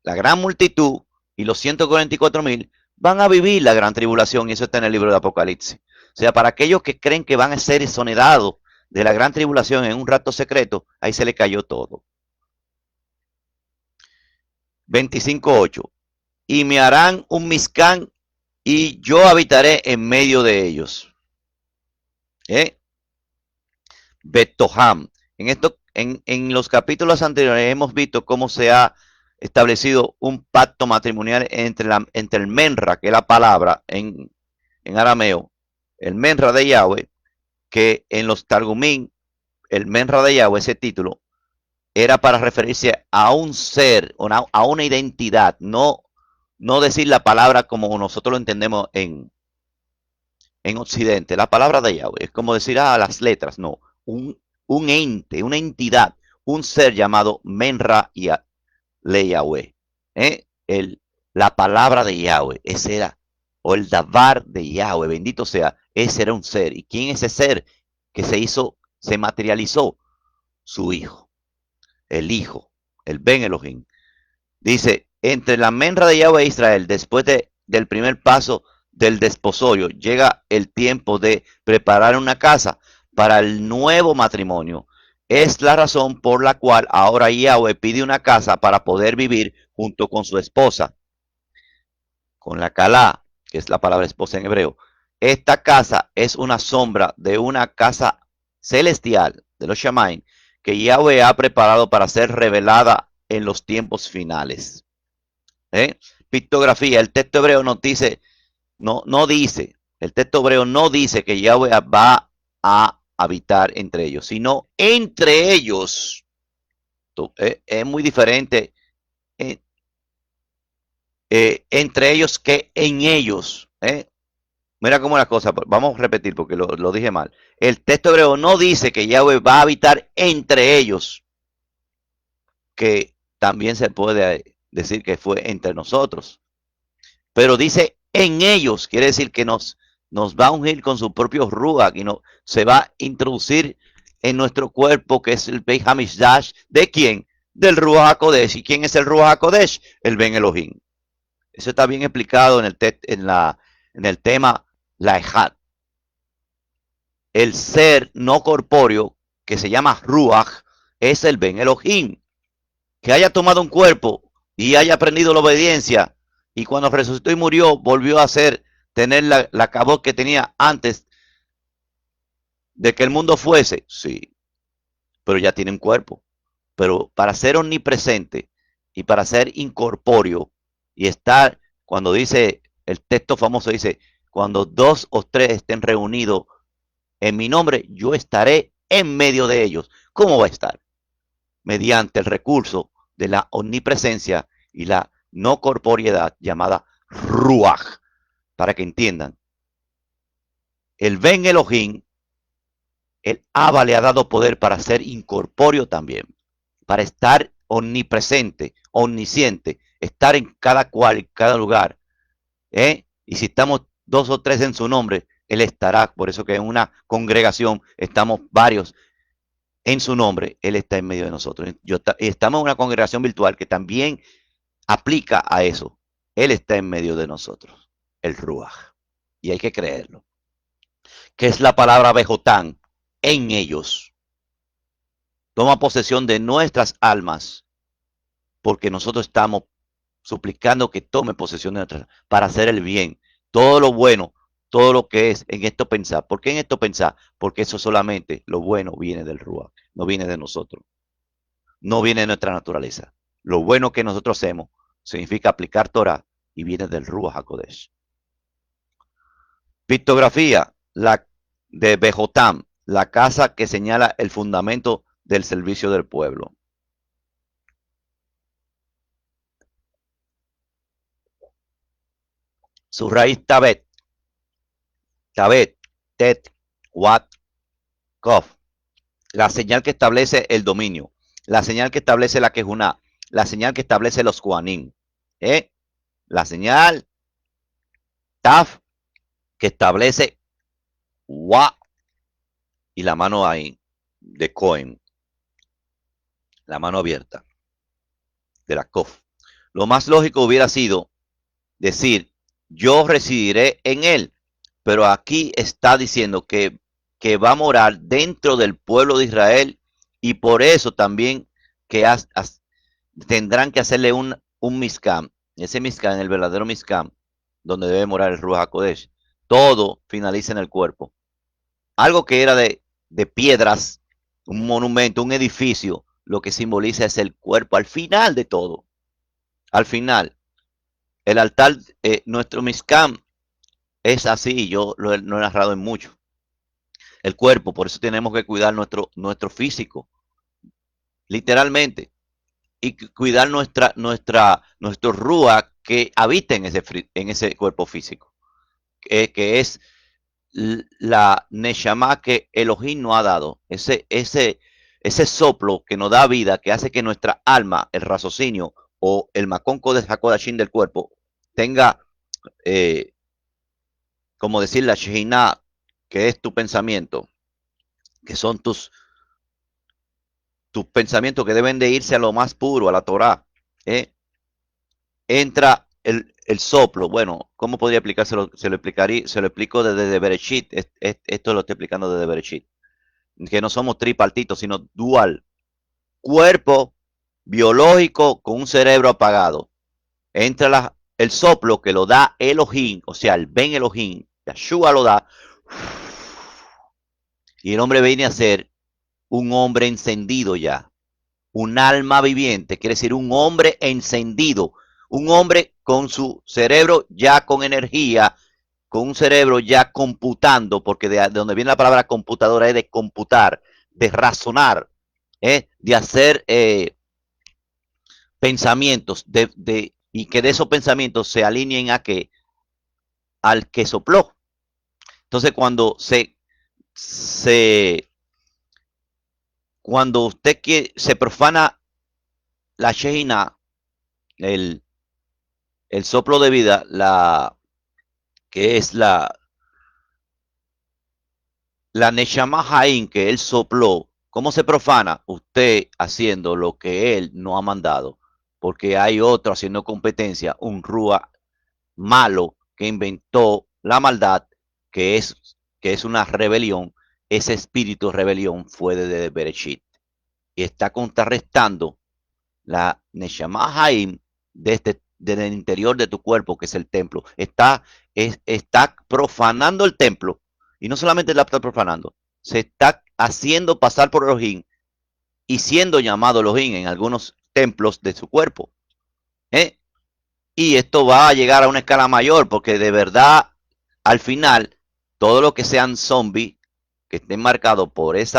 La gran multitud y los 144,000 van a vivir la gran tribulación, y eso está en el libro de Apocalipsis. O sea, para aquellos que creen que van a ser exonerados de la gran tribulación en un rato secreto, ahí se le cayó todo. 25:8. Y me harán un Mizcán y yo habitaré en medio de ellos. Betoham. En los capítulos anteriores hemos visto cómo se ha establecido un pacto matrimonial entre el Menra, que es la palabra en arameo, el Menra de Yahweh, que en los Targumín, el Menra de Yahweh, ese título, era para referirse a un ser, a una identidad, no decir la palabra como nosotros lo entendemos en Occidente. La palabra de Yahweh es como decir las letras, no, un ente, una entidad, un ser llamado Menra le Yahweh. La palabra de Yahweh, ese era, o el Dabar de Yahweh, bendito sea, ese era un ser. ¿Y quién es ese ser que se materializó? Su hijo, el Ben Elohim. Dice, entre la Menra de Yahweh e Israel, después del primer paso del desposorio, llega el tiempo de preparar una casa para el nuevo matrimonio. Es la razón por la cual ahora Yahweh pide una casa para poder vivir junto con su esposa, con la Kalá, que es la palabra esposa en hebreo. Esta casa es una sombra de una casa celestial de los Shamaim que Yahweh ha preparado para ser revelada en los tiempos finales. Pictografía, el texto hebreo no dice, el texto hebreo no dice que Yahweh va a habitar entre ellos, sino entre ellos. Es muy diferente entre ellos que en ellos. Mira cómo es la cosa, vamos a repetir porque lo dije mal. El texto hebreo no dice que Yahweh va a habitar entre ellos, que también se puede decir que fue entre nosotros. Pero dice en ellos, quiere decir que nos va a ungir con su propio Ruach y se va a introducir en nuestro cuerpo, que es el Beit Hamishdash. ¿De quién? Del Ruach HaKodesh. ¿Y quién es el Ruach HaKodesh? El Ben Elohim. Eso está bien explicado en el tema la Ejad. El ser no corpóreo, que se llama Ruach, es el Ben Elohim. Que haya tomado un cuerpo y haya aprendido la obediencia, y cuando resucitó y murió, volvió a tener la cabot que tenía antes de que el mundo fuese. Sí, pero ya tiene un cuerpo. Pero para ser omnipresente y para ser incorpóreo y estar, cuando dice, el texto famoso dice, cuando 2 o 3 estén reunidos en mi nombre, yo estaré en medio de ellos. ¿Cómo va a estar? Mediante el recurso de la omnipresencia y la no corporeidad llamada Ruach, para que entiendan. El Ben Elohim, el Abba le ha dado poder para ser incorpóreo también, para estar omnipresente, omnisciente, estar en cada cual, en cada lugar. Y si estamos 2 o 3 en su nombre, Él estará. Por eso que en una congregación estamos varios en su nombre, Él está en medio de nosotros. Estamos en una congregación virtual que también aplica a eso. Él está en medio de nosotros, el Ruach. Y hay que creerlo. Que es la palabra Bejotán, en ellos. Toma posesión de nuestras almas, porque nosotros estamos suplicando que tome posesión de nuestras para hacer el bien. Todo lo bueno, todo lo que es en esto pensar. ¿Por qué en esto pensar? Porque eso solamente, lo bueno viene del Ruach, no viene de nosotros. No viene de nuestra naturaleza. Lo bueno que nosotros hacemos significa aplicar Torah y viene del Ruach HaKodesh. Pictografía de Bejotam, la casa que señala el fundamento del servicio del pueblo. Su raíz Tabet, Tet, Wat, Kof. La señal que establece el dominio, la señal que establece la Kejuná, la señal que establece los Kohanim. La señal Taf, que establece Wa y la mano ahí de Cohen, la mano abierta de la Kof. Lo más lógico hubiera sido decir, yo residiré en él, pero aquí está diciendo que va a morar dentro del pueblo de Israel y por eso también que tendrán que hacerle un Mizcam. Ese Mizcam, el verdadero Mizcam, donde debe morar el Ruach HaKodesh, todo finaliza en el cuerpo. Algo que era de piedras, un monumento, un edificio, lo que simboliza es el cuerpo al final de todo. Al final, el altar, nuestro Mizcam es así, yo lo he narrado en mucho. El cuerpo, por eso tenemos que cuidar nuestro físico, literalmente, y cuidar nuestro Ruach que habita en ese cuerpo físico, que es la Neshama que Elohim nos ha dado, ese soplo que nos da vida, que hace que nuestra alma, el raciocinio o el Makon Kodesh HaKodashim del cuerpo tenga, como decir, la Shejinah, que es tu pensamiento, que son tus pensamientos que deben de irse a lo más puro, a la Torah. Entra el soplo. Bueno, ¿cómo podría explicárselo? Se lo explico desde Bereshit. Esto lo estoy explicando desde Bereshit. Que no somos tripartitos, sino dual. Cuerpo biológico con un cerebro apagado. Entra el soplo que lo da Elohim, o sea, el Ben Elohim, Yeshua lo da. Y el hombre viene a ser un hombre encendido ya. Un alma viviente, quiere decir un hombre encendido. Un hombre con su cerebro ya con energía, con un cerebro ya computando, porque de donde viene la palabra computadora es de computar, de razonar, de hacer pensamientos, y que de esos pensamientos se alineen a que al que sopló. Entonces, cuando usted se profana la Shejina, el, el soplo de vida, que es la Neshama Haim que él sopló, ¿cómo se profana? Usted haciendo lo que él no ha mandado, porque hay otro haciendo competencia, un Rúa malo que inventó la maldad, que es una rebelión. Ese espíritu de rebelión fue de Bereshit y está contrarrestando la Neshama Haim desde el interior de tu cuerpo, que es el templo. Está profanando el templo. Y no solamente la está profanando, se está haciendo pasar por Elohim y siendo llamado Elohim en algunos templos de su cuerpo. ¿eh? Y esto va a llegar a una escala mayor, porque de verdad, al final, todo lo que sean zombies que estén marcados por ese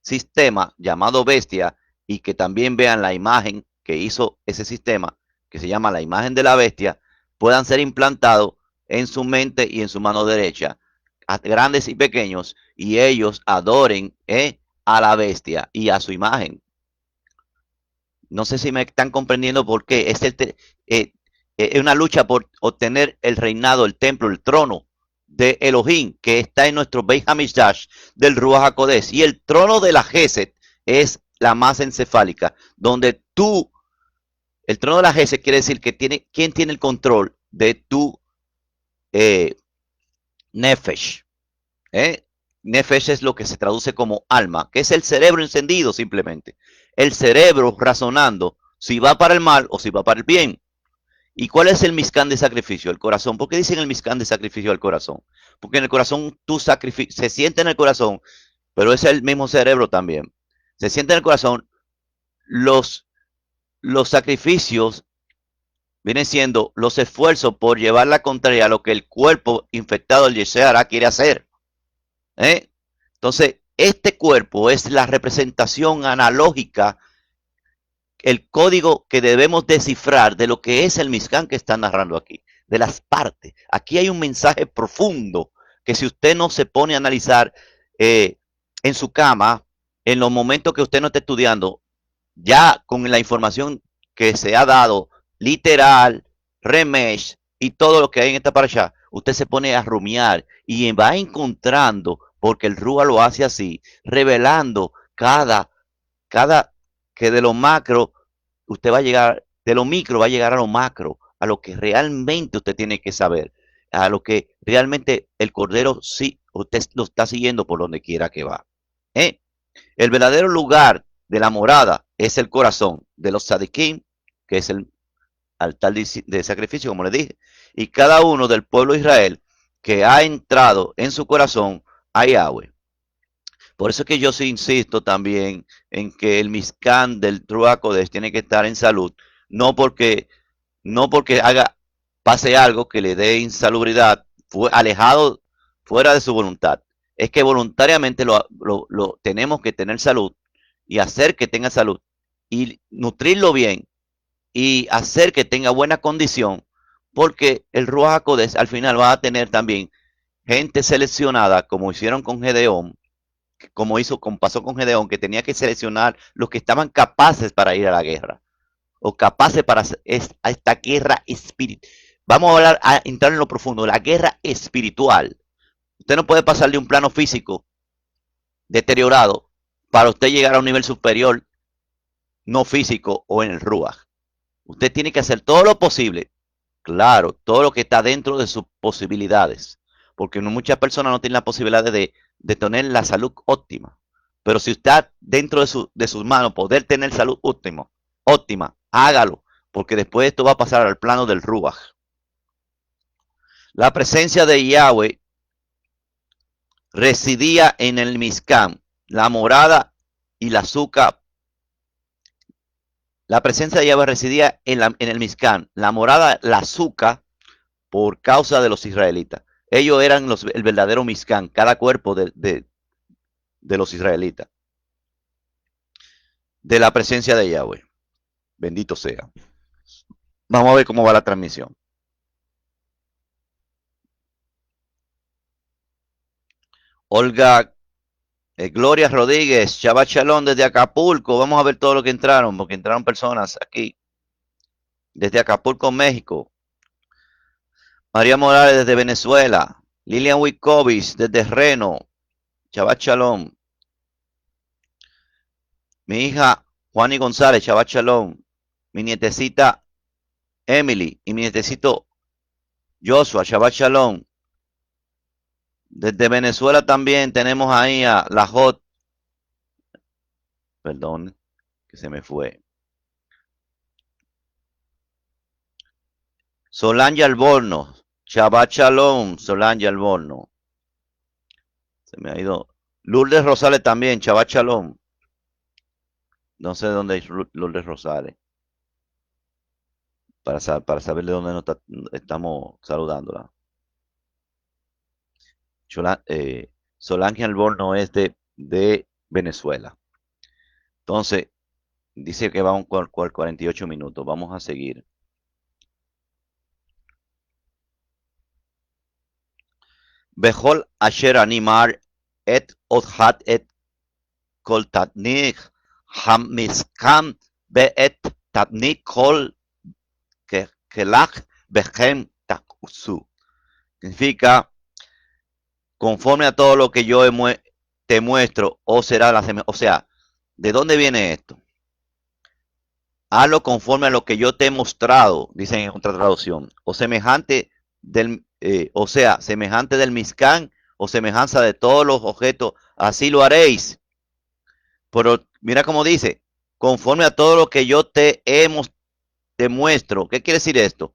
sistema llamado bestia, y que también vean la imagen que hizo ese sistema, que se llama la imagen de la bestia, puedan ser implantados en su mente y en su mano derecha, a grandes y pequeños, y ellos adoren a la bestia y a su imagen. No sé si me están comprendiendo por qué. Es una lucha por obtener el reinado, el templo, el trono de Elohim, que está en nuestro Beit HaMikdash del Ruach HaKodesh. Y el trono de la Geset es la masa encefálica, donde el trono de la Geset quiere decir que ¿quién tiene el control de tu Nefesh? Nefesh es lo que se traduce como alma, que es el cerebro encendido simplemente. El cerebro razonando si va para el mal o si va para el bien. ¿Y cuál es el miscán de sacrificio? El corazón. ¿Por qué dicen el miscán de sacrificio al corazón? Porque en el corazón se siente en el corazón, pero es el mismo cerebro también. Se siente en el corazón. Los sacrificios vienen siendo los esfuerzos por llevar la contraria a lo que el cuerpo infectado del Yeshua quiere hacer. Entonces, este cuerpo es la representación analógica, el código que debemos descifrar de lo que es el Mizcán que está narrando aquí, de las partes. Aquí hay un mensaje profundo que si usted no se pone a analizar en su cama, en los momentos que usted no esté estudiando, ya con la información que se ha dado, literal, remesh y todo lo que hay en esta parasha, usted se pone a rumiar y va encontrando, porque el Rúa lo hace así, revelando cada que de lo macro usted va a llegar, de lo micro va a llegar a lo macro, a lo que realmente usted tiene que saber, a lo que realmente el Cordero sí, usted lo está siguiendo por donde quiera que va. El verdadero lugar de la morada es el corazón de los tzadikim, que es altar de sacrificio, como les dije. Y cada uno del pueblo de Israel que ha entrado en su corazón a Yahweh. Por eso es que yo sí insisto también en que el Mizkan del Ruach Kodesh tiene que estar en salud, no porque, no porque pase algo que le dé insalubridad, alejado fuera de su voluntad. Es que voluntariamente lo tenemos que tener salud y hacer que tenga salud y nutrirlo bien y hacer que tenga buena condición, porque el Ruach HaKodesh al final va a tener también gente seleccionada, como hicieron con Gedeón, pasó con Gedeón, que tenía que seleccionar los que estaban capaces para ir a la guerra, o capaces para a esta guerra espiritual. Vamos a hablar, a entrar en lo profundo, la guerra espiritual. Usted no puede pasar de un plano físico deteriorado para usted llegar a un nivel superior, no físico o en el Ruach. Usted tiene que hacer todo lo posible, claro, todo lo que está dentro de sus posibilidades, porque muchas personas no tienen la posibilidad de tener la salud óptima. Pero si está dentro de sus manos poder tener salud óptima, hágalo, porque después esto va a pasar al plano del Ruach. La presencia de Yahweh residía en el Mizkan, la morada y la azúcar. La presencia de Yahweh residía en el Mizkan, la morada, la azúcar, por causa de los israelitas. Ellos eran el verdadero Mizkan, cada cuerpo de los israelitas. De la presencia de Yahweh. Bendito sea. Vamos a ver cómo va la transmisión. Olga Gloria Rodríguez, Shabbat Shalom desde Acapulco. Vamos a ver todo lo que entraron, porque entraron personas aquí. Desde Acapulco, México. María Morales desde Venezuela. Lilian Wickovic desde Reno. Shabbat Shalom. Mi hija Juani González, Shabbat Shalom. Mi nietecita Emily y mi nietecito Joshua, Shabbat Shalom. Desde Venezuela también tenemos ahí a la Hot. Perdón, que se me fue. Solange Alborno, Shabbat Shalom, Solange Alborno. Se me ha ido. Lourdes Rosales también, Shabbat Shalom. No sé dónde es Lourdes Rosales. Para saber de dónde nos estamos saludándola. Solange Alborno es de Venezuela. Entonces, dice que vamos con 48 minutos. Vamos a seguir. Behol asher animar et othat et kol tatnik hamiskam beet tatnik kol kelach bechem takusu. Significa, conforme a todo lo que yo te muestro, o será la semejante. O sea, ¿de dónde viene esto? Hazlo conforme a lo que yo te he mostrado, dicen en otra traducción, o semejante o sea, semejante del Mizkan o semejanza de todos los objetos, así lo haréis. Pero mira cómo dice, conforme a todo lo que yo te muestro. ¿Qué quiere decir esto?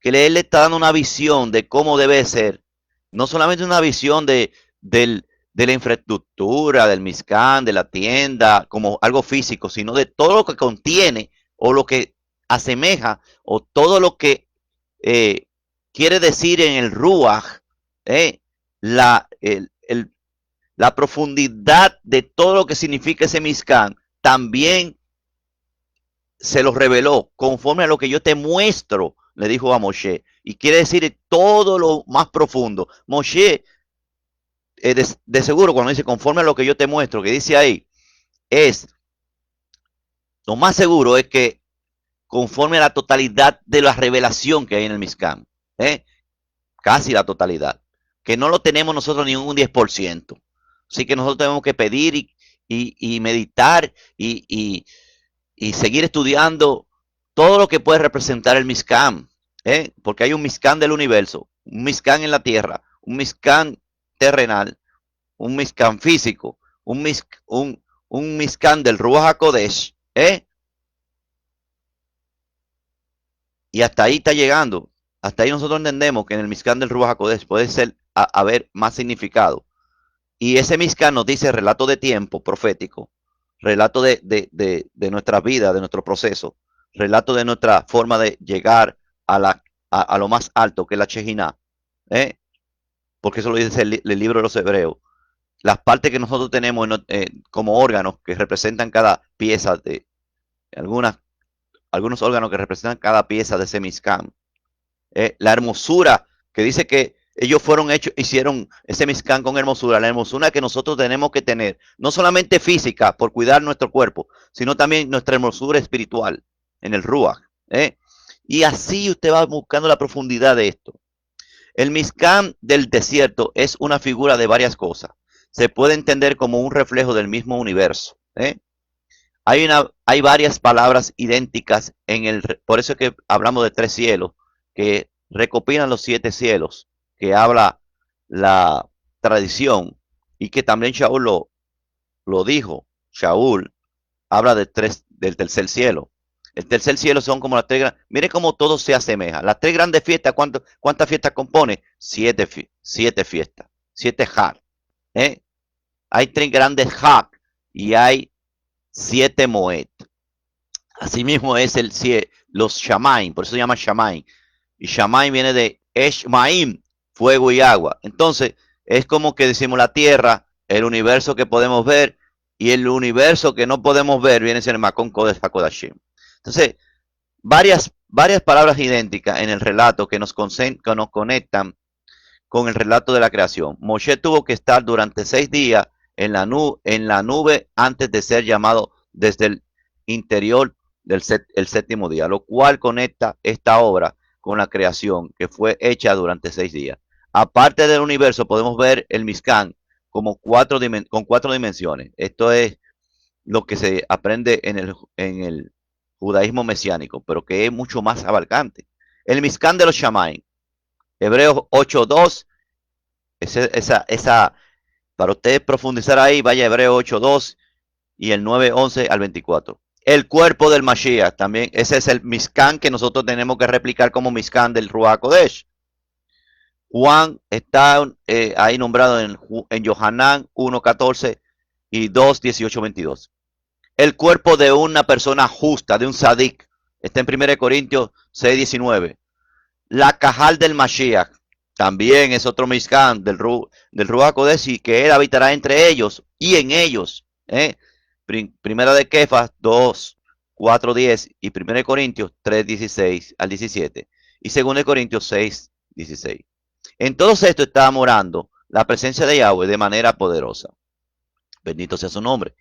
Que él le está dando una visión de cómo debe ser, no solamente una visión de la infraestructura, del Mizkan, de la tienda, como algo físico, sino de todo lo que contiene o lo que asemeja o todo lo que quiere decir en el Ruach, la, la profundidad de todo lo que significa ese Mizkan, también se lo reveló conforme a lo que yo te muestro, le dijo a Moshe. Y quiere decir todo lo más profundo. Moshe, de seguro, cuando dice conforme a lo que yo te muestro, que dice ahí, lo más seguro es que conforme a la totalidad de la revelación que hay en el Mizkan, casi la totalidad, que no lo tenemos nosotros ni un 10%. Así que nosotros tenemos que pedir y meditar y seguir estudiando todo lo que puede representar el Mizkan, porque hay un Mizkan del universo, un Mizkan en la tierra, un Mizkan terrenal, un Mizkan físico, un Mizkan del Ruach HaKodesh, Y hasta ahí está llegando. Hasta ahí nosotros entendemos que en el Mizkan del Ruach HaKodesh puede ser haber más significado. Y ese Mizkan nos dice relato de tiempo profético, relato de nuestra vida, de nuestro proceso, relato de nuestra forma de llegar a lo más alto, que es la Shejinah, ¿eh? Porque eso lo dice el libro de los Hebreos. Las partes que nosotros tenemos como órganos que representan cada pieza de algunos órganos que representan cada pieza de ese Mizkan. La hermosura, que dice que ellos hicieron ese Mizkan con hermosura, la hermosura que nosotros tenemos que tener, no solamente física, por cuidar nuestro cuerpo, sino también nuestra hermosura espiritual en el Ruach. Y así usted va buscando la profundidad de esto. El Mizkan del desierto es una figura de varias cosas. Se puede entender como un reflejo del mismo universo. Hay varias palabras idénticas por eso es que hablamos de 3 cielos, que recopilan los 7 cielos, que habla la tradición, y que también Shaul lo dijo. Shaul habla del tercer cielo. El tercer cielo son como las 3 grandes. Mire cómo todo se asemeja. Las 3 grandes fiestas, ¿cuántas fiestas compone? 7 fiestas. 7 Hag. Hay 3 grandes Hag y hay 7 Moed. Asimismo es los Shamaim, por eso se llama Shamaim. Y Shamaim viene de Eshmaim, fuego y agua. Entonces, es como que decimos la tierra, el universo que podemos ver, y el universo que no podemos ver viene a ser Makon Kodesh HaKodashim. Entonces, varias palabras idénticas en el relato que nos conectan con el relato de la creación. Moshe tuvo que estar durante 6 días en la nube antes de ser llamado desde el interior el séptimo día, lo cual conecta esta obra con la creación que fue hecha durante 6 días. Aparte del universo, podemos ver el Mizkan como con 4 dimensiones. Esto es lo que se aprende en el judaísmo mesiánico, pero que es mucho más abarcante. El Mizkan de los Shamaim, Hebreos 8.2, para ustedes profundizar ahí, vaya a Hebreos 8.2 y el 9.11 al 24. El cuerpo del Mashiach, también, ese es el Mizkan que nosotros tenemos que replicar como Mizkan del Ruach HaKodesh. Juan está ahí nombrado en Yohanan 1.14 y 2.18-22. El cuerpo de una persona justa, de un Sadik, está en 1 Corintios 6.19. La Cajal del Mashiach, también es otro Mizkan del Ruach HaKodesh, y que él habitará entre ellos y en ellos. Primera de Kefas 2.4.10 y 1 Corintios 3.16 al 17 y 2 Corintios 6.16. En todo esto está morando la presencia de Yahweh de manera poderosa. Bendito sea su nombre.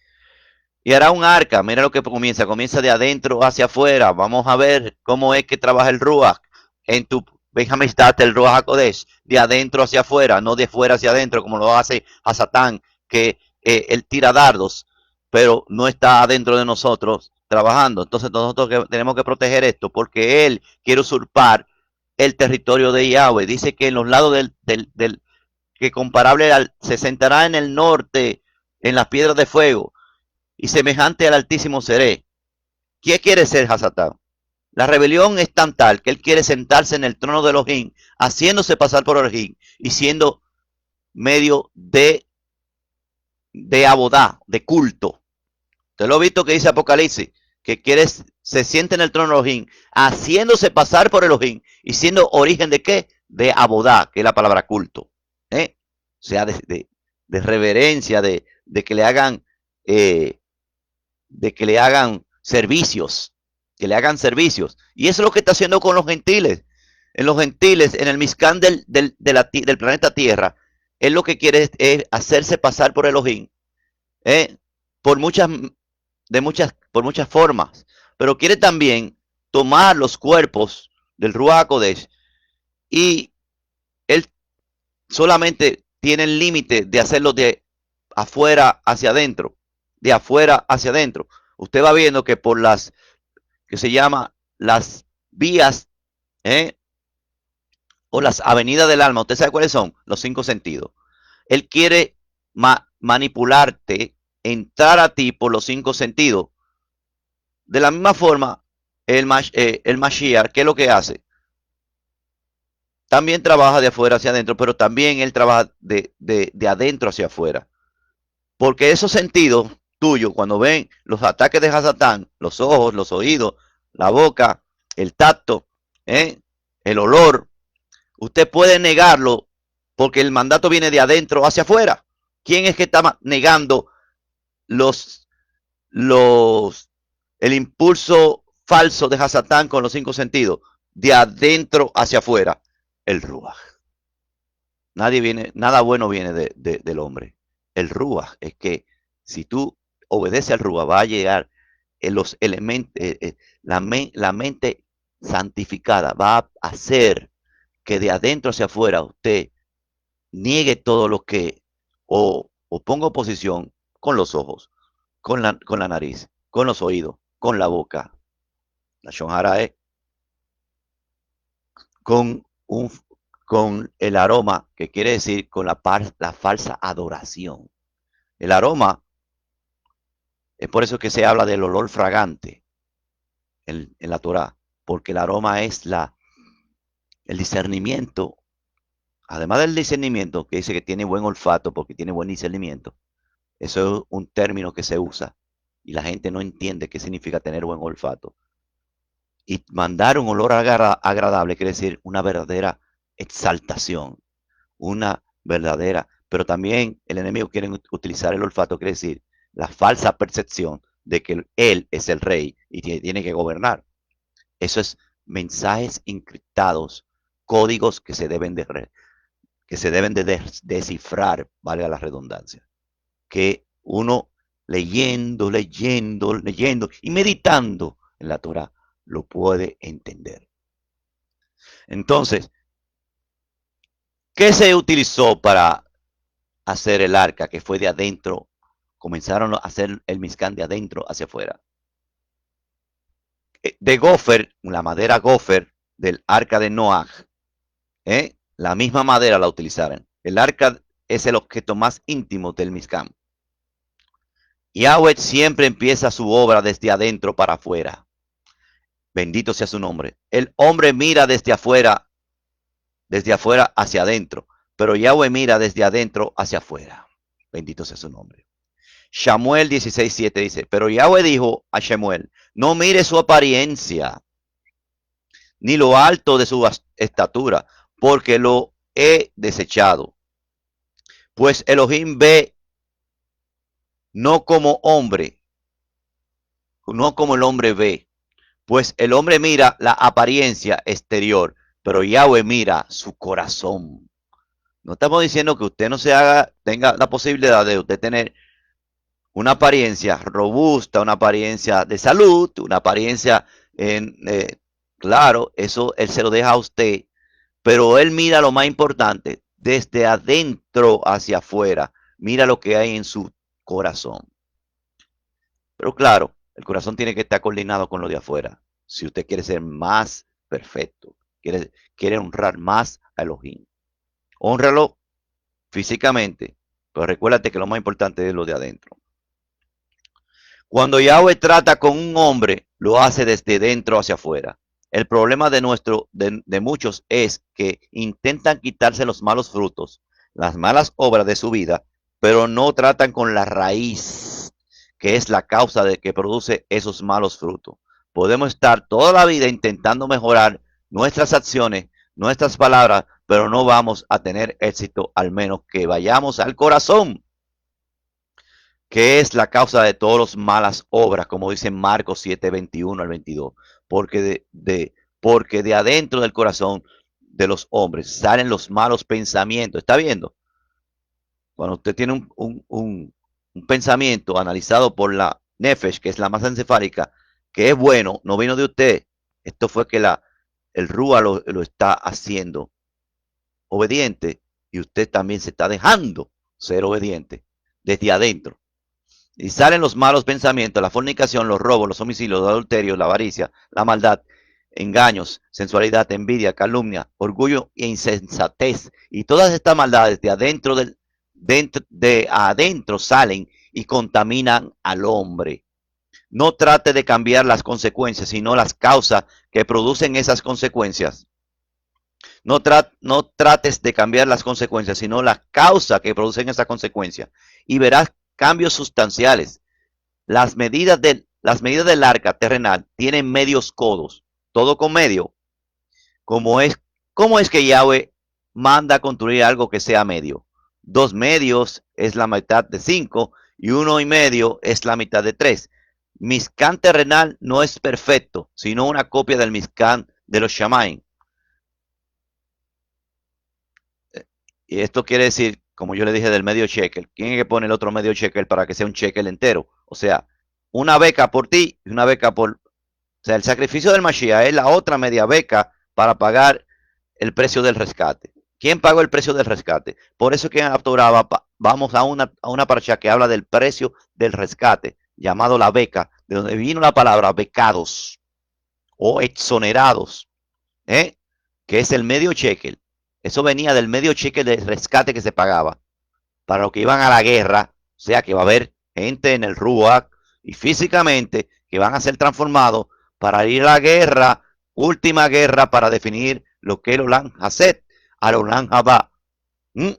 Y hará un arca. Mira lo que comienza de adentro hacia afuera. Vamos a ver cómo es que trabaja el Ruach en tu Benjamín Stat, el Ruach HaKodesh, de adentro hacia afuera, no de fuera hacia adentro, como lo hace a Satán, que él tira dardos, pero no está adentro de nosotros trabajando. Entonces nosotros tenemos que proteger esto, porque él quiere usurpar el territorio de Yahweh. Dice que en los lados que comparable se sentará en el norte, en las piedras de fuego, y semejante al Altísimo seré. ¿Qué quiere ser Hasatán? La rebelión es tan tal que él quiere sentarse en el trono de Elohim, haciéndose pasar por Elohim y siendo medio de abodá, de culto. Usted lo ha visto que dice Apocalipsis, que se siente en el trono de Elohim, haciéndose pasar por Elohim y siendo origen de qué? De abodá, que es la palabra culto. O sea, de reverencia, de que le hagan servicios, que le hagan servicios. Y eso es lo que está haciendo con los gentiles. En los gentiles, en el Mizkan del planeta Tierra, él lo que quiere es hacerse pasar por Elohim, por muchas formas, pero quiere también tomar los cuerpos del Ruach HaKodesh, y él solamente tiene el límite de hacerlo de afuera hacia adentro, de afuera hacia adentro. Usted va viendo que por las que se llama las vías o las avenidas del alma, ¿usted sabe cuáles son? Los 5 sentidos. Él quiere manipularte, entrar a ti por los 5 sentidos. De la misma forma, el Mashiach, ¿qué es lo que hace? También trabaja de afuera hacia adentro, pero también él trabaja de adentro hacia afuera. Porque esos sentidos tuyos, cuando ven los ataques de Hasatán, los ojos, los oídos, la boca, el tacto, ¿eh? El olor, usted puede negarlo porque el mandato viene de adentro hacia afuera. ¿Quién es que está negando los, los, el impulso falso de Hasatán con los 5 sentidos? De adentro hacia afuera, el Ruach. Nada bueno viene del hombre. El Ruach es que si tú obedeces al Ruach, va a llegar los elementos, la mente santificada va a hacer que de adentro hacia afuera usted niegue todo lo que, o ponga oposición con los ojos, con la nariz, con los oídos, con la boca. La Shonjara es con un con el aroma, que quiere decir con la falsa adoración. El aroma, es por eso que se habla del olor fragante en la Torah, porque el aroma es el discernimiento, además del discernimiento, que dice que tiene buen olfato porque tiene buen discernimiento. Eso es un término que se usa y la gente no entiende qué significa tener buen olfato. Y mandar un olor agradable quiere decir una verdadera exaltación, una verdadera, pero también el enemigo quiere utilizar el olfato, quiere decir la falsa percepción de que él es el rey y tiene que gobernar. Eso es mensajes encriptados, códigos que se deben de descifrar, valga la redundancia, que uno leyendo y meditando en la Torah lo puede entender. Entonces, ¿qué se utilizó para hacer el arca? Que fue de adentro, comenzaron a hacer el Mizcán de adentro hacia afuera. De gofer, la madera gofer del arca de Noaj, la misma madera la utilizaron. El arca es el objeto más íntimo del Mizcán. Yahweh siempre empieza su obra desde adentro para afuera. Bendito sea su nombre. El hombre mira desde afuera hacia adentro, pero Yahweh mira desde adentro hacia afuera. Bendito sea su nombre. Samuel 16:7 dice, pero Yahweh dijo a Samuel, no mire su apariencia, ni lo alto de su estatura, porque lo he desechado. Pues Elohim ve no como hombre, no como el hombre ve. Pues el hombre mira la apariencia exterior, pero Yahweh mira su corazón. No estamos diciendo que usted no tenga la posibilidad de usted tener una apariencia robusta, una apariencia de salud, una apariencia, claro, eso él se lo deja a usted, pero él mira lo más importante, desde adentro hacia afuera, mira lo que hay en su corazón. Pero claro, el corazón tiene que estar coordinado con lo de afuera. Si usted quiere ser más perfecto, quiere honrar más a Elohim, hónralo físicamente, pero recuérdate que lo más importante es lo de adentro. Cuando Yahweh trata con un hombre, lo hace desde dentro hacia afuera. El problema de muchos es que intentan quitarse los malos frutos, las malas obras de su vida, pero no tratan con la raíz, que es la causa de que produce esos malos frutos. Podemos estar toda la vida intentando mejorar nuestras acciones, nuestras palabras, pero no vamos a tener éxito, al menos que vayamos al corazón, que es la causa de todas las malas obras, como dice Marcos 7:21 al 22, porque porque de adentro del corazón de los hombres salen los malos pensamientos. ¿Está viendo? Cuando usted tiene un pensamiento analizado por la Nefesh, que es la masa encefálica, que es bueno, no vino de usted. Esto fue que el Rúa lo está haciendo obediente y usted también se está dejando ser obediente desde adentro. Y salen los malos pensamientos, la fornicación, los robos, los homicidios, los adulterios, la avaricia, la maldad, engaños, sensualidad, envidia, calumnia, orgullo e insensatez. Y todas estas maldades de adentro salen y contaminan al hombre. No trate de cambiar las consecuencias, sino las causas que producen esas consecuencias. No trates de cambiar las consecuencias, sino la causa que producen esa consecuencia. Y verás cambios sustanciales. Las medidas del arca terrenal tienen medios codos, todo con medio. ¿Cómo es, cómo es que Yahweh manda construir algo que sea medio? 2 medios es la mitad de 5 y 1,5 es la mitad de 3. Mizcán terrenal no es perfecto, sino una copia del Mizcán de los Shamaim. Y esto quiere decir, como yo le dije, del medio shekel. ¿Quién es que pone el otro medio shekel para que sea un shekel entero? O sea, una beca por ti y una beca por... O sea, el sacrificio del Mashiach es la otra media beca para pagar el precio del rescate. ¿Quién pagó el precio del rescate? Por eso que en la Torah vamos a una parcha que habla del precio del rescate, llamado la beca, de donde vino la palabra becados o exonerados, ¿eh? Que es el medio shekel. Eso venía del medio shekel de rescate que se pagaba para los que iban a la guerra. O sea que va a haber gente en el Ruach y físicamente que van a ser transformados para ir a la guerra, última guerra, para definir lo que es el Olam Haset al Olam Haba. O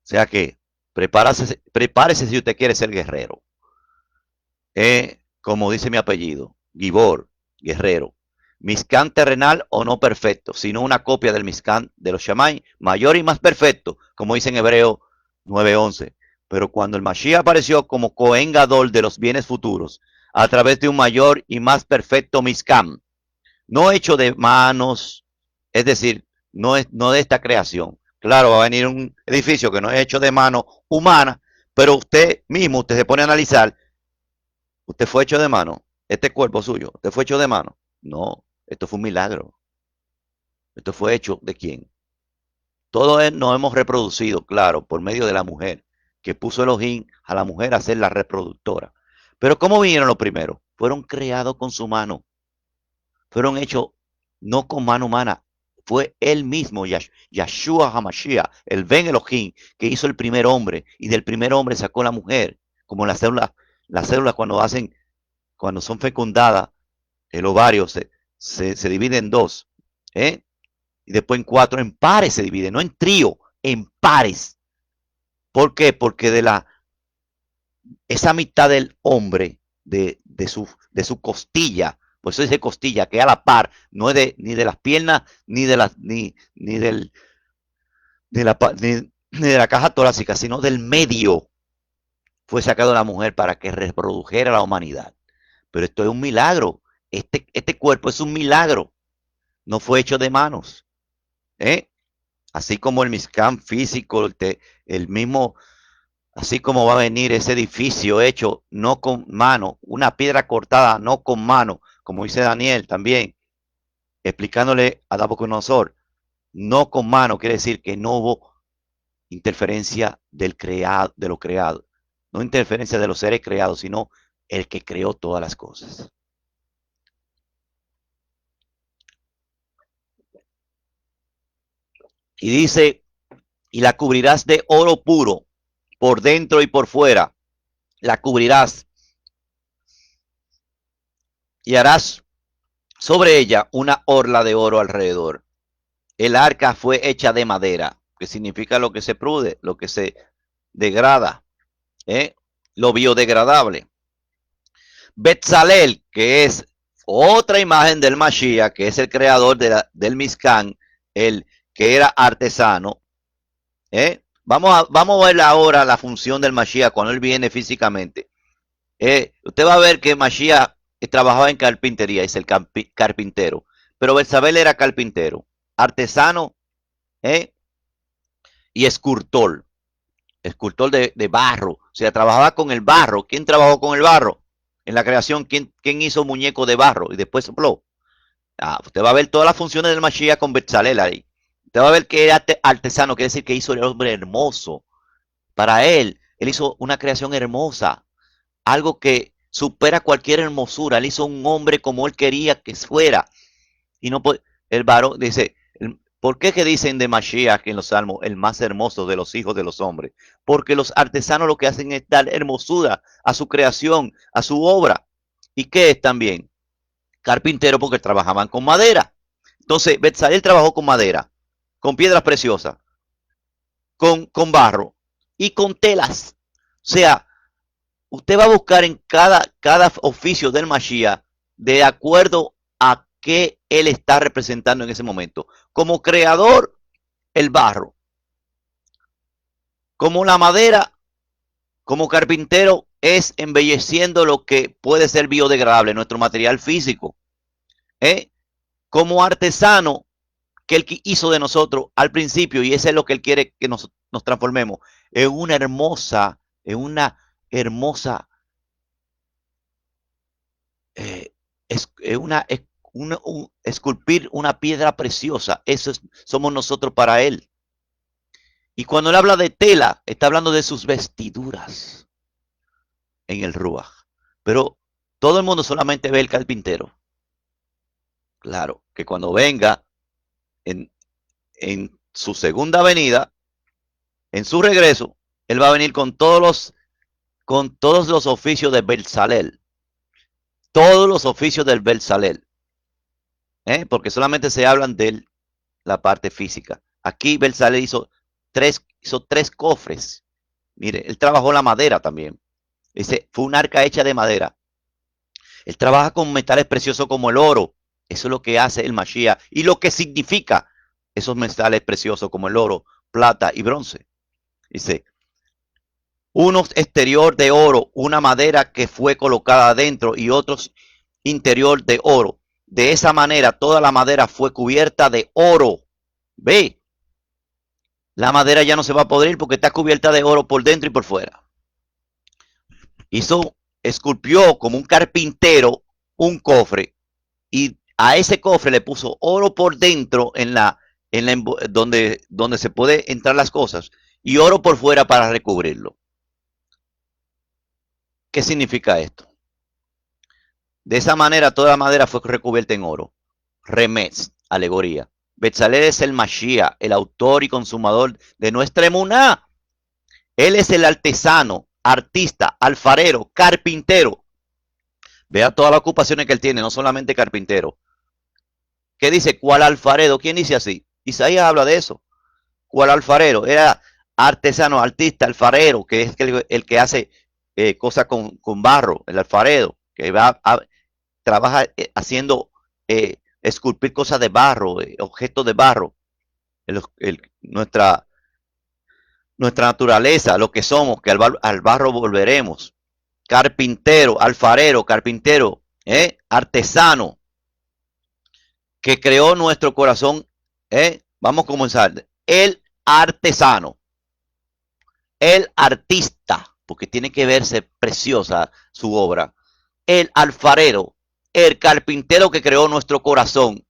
sea que prepárese si usted quiere ser guerrero. Como dice mi apellido, Gibor, guerrero. Mizcán terrenal o no perfecto, sino una copia del Mizcán de los Shammai, mayor y más perfecto, como dice en Hebreo 9:11. Pero cuando el Mashiach apareció como Cohen Gadol de los bienes futuros, a través de un mayor y más perfecto Mizcán, no hecho de manos, es decir, no de esta creación. Claro, va a venir un edificio que no es hecho de mano humana, pero usted mismo, usted se pone a analizar. Usted fue hecho de mano. Este cuerpo suyo, usted fue hecho de mano. No, esto fue un milagro. Esto fue hecho de quién. Todos nos hemos reproducido, claro, por medio de la mujer, que puso Elohim a la mujer a ser la reproductora. Pero ¿cómo vinieron los primeros? Fueron creados con su mano. Fueron hechos no con mano humana. Fue él mismo, Yahshua HaMashiach, el Ben Elohim, que hizo el primer hombre. Y del primer hombre sacó la mujer. Como las células cuando son fecundadas, el ovario se divide en dos, ¿eh? Y después en cuatro, en pares se divide, no en trío, en pares. ¿Por qué? Porque esa mitad del hombre, de su costilla, por eso dice costilla, que a la par, no es ni de las piernas, ni de la caja torácica, sino del medio, fue sacado la mujer para que reprodujera la humanidad. Pero esto es un milagro. Este cuerpo es un milagro. No fue hecho de manos. ¿Eh? Así como el Mizcán físico, el mismo, así como va a venir ese edificio hecho no con mano, una piedra cortada no con mano, como dice Daniel también, explicándole a Nabucodonosor, no con mano quiere decir que no hubo interferencia de lo creado, no interferencia de los seres creados, sino el que creó todas las cosas. Y dice, y la cubrirás de oro puro, por dentro y por fuera, la cubrirás y harás sobre ella una orla de oro alrededor. El arca fue hecha de madera, que significa lo que se prude, lo que se degrada, ¿eh? Lo biodegradable. Betzalel, que es otra imagen del Mashiach, que es el creador del Mizcán, el que era artesano. Vamos a ver ahora la función del Mashiach cuando él viene físicamente. Usted va a ver que Mashiach trabajaba en carpintería, es el carpintero. Pero Betzalel era carpintero, artesano, y escultor de barro. O sea, trabajaba con el barro. ¿Quién trabajó con el barro? En la creación, ¿quién hizo muñeco de barro? Y después sopló. Usted va a ver todas las funciones del Mashiach con Betzalel ahí. Usted va a ver que era artesano, quiere decir que hizo el hombre hermoso. Para él hizo una creación hermosa. Algo que supera cualquier hermosura. Él hizo un hombre como él quería que fuera. Y no el varón, dice, ¿Por qué que dicen de Mashiach en los Salmos, el más hermoso de los hijos de los hombres? Porque los artesanos lo que hacen es dar hermosura a su creación, a su obra. ¿Y qué es también? Carpintero, porque trabajaban con madera. Entonces, Betzalel trabajó con madera, con piedras preciosas, con barro y con telas. O sea, usted va a buscar en cada oficio del Mashiach de acuerdo a qué él está representando en ese momento. Como creador, el barro. Como la madera, como carpintero, es embelleciendo lo que puede ser biodegradable, nuestro material físico. ¿Eh? Como artesano, que él hizo de nosotros al principio, y eso es lo que él quiere que nos transformemos, en una hermosa, eh, esculpir una piedra preciosa. Eso somos nosotros para él. Y cuando él habla de tela, está hablando de sus vestiduras en el Ruach. Pero todo el mundo solamente ve el carpintero. Claro, que cuando venga en, en su segunda venida, en su regreso, él va a venir con todos los oficios de Betzalel. Todos los oficios del Betzalel. Porque solamente se hablan de la parte física. Aquí Betzalel hizo tres cofres. Mire, él trabajó la madera también. Fue un arca hecha de madera. Él trabaja con metales preciosos como el oro. Eso es lo que hace el Mashiach y lo que significa esos metales preciosos como el oro, plata y bronce. Dice, uno exterior de oro, una madera que fue colocada adentro y otros interior de oro. De esa manera toda la madera fue cubierta de oro. Ve, la madera ya no se va a podrir porque está cubierta de oro por dentro y por fuera. Esculpió como un carpintero un cofre y a ese cofre le puso oro por dentro donde se puede entrar las cosas y oro por fuera para recubrirlo. ¿Qué significa esto? De esa manera toda la madera fue recubierta en oro. Remez, alegoría. Betzalel es el Mashiach, el autor y consumador de nuestra emuná. Él es el artesano, artista, alfarero, carpintero. Vea todas las ocupaciones que él tiene, no solamente carpintero. ¿Qué dice? ¿Cuál alfarero? ¿Quién dice así? Isaías habla de eso. ¿Cuál alfarero? Era artesano, artista, alfarero, que es el que hace cosas con barro, el alfarero, que trabaja haciendo esculpir cosas de barro, objetos de barro. Nuestra naturaleza, lo que somos, que al barro volveremos. Carpintero, alfarero, carpintero, artesano, que creó nuestro corazón. Vamos a comenzar. El artesano, el artista, porque tiene que verse preciosa su obra. El alfarero, el carpintero que creó nuestro corazón,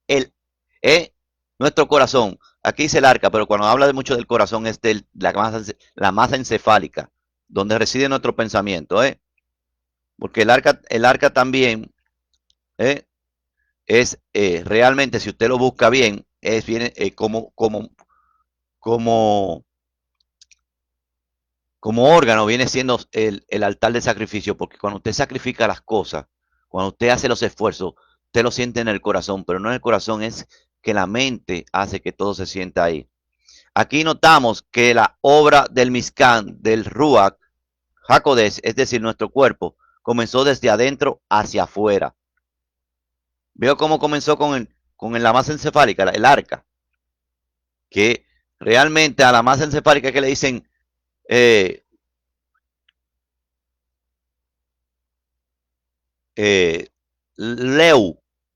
nuestro corazón. Aquí dice el arca, pero cuando habla mucho del corazón es de la masa encefálica, donde reside nuestro pensamiento, porque el arca también es realmente, si usted lo busca bien, viene como órgano, viene siendo el altar de sacrificio, porque cuando usted sacrifica las cosas, cuando usted hace los esfuerzos, usted lo siente en el corazón, pero no en el corazón, es que la mente hace que todo se sienta ahí. Aquí notamos que la obra del Mizkan, del Ruach HaKodesh, es decir, nuestro cuerpo, comenzó desde adentro hacia afuera. Veo cómo comenzó con la masa encefálica, el arca, que realmente a la masa encefálica que le dicen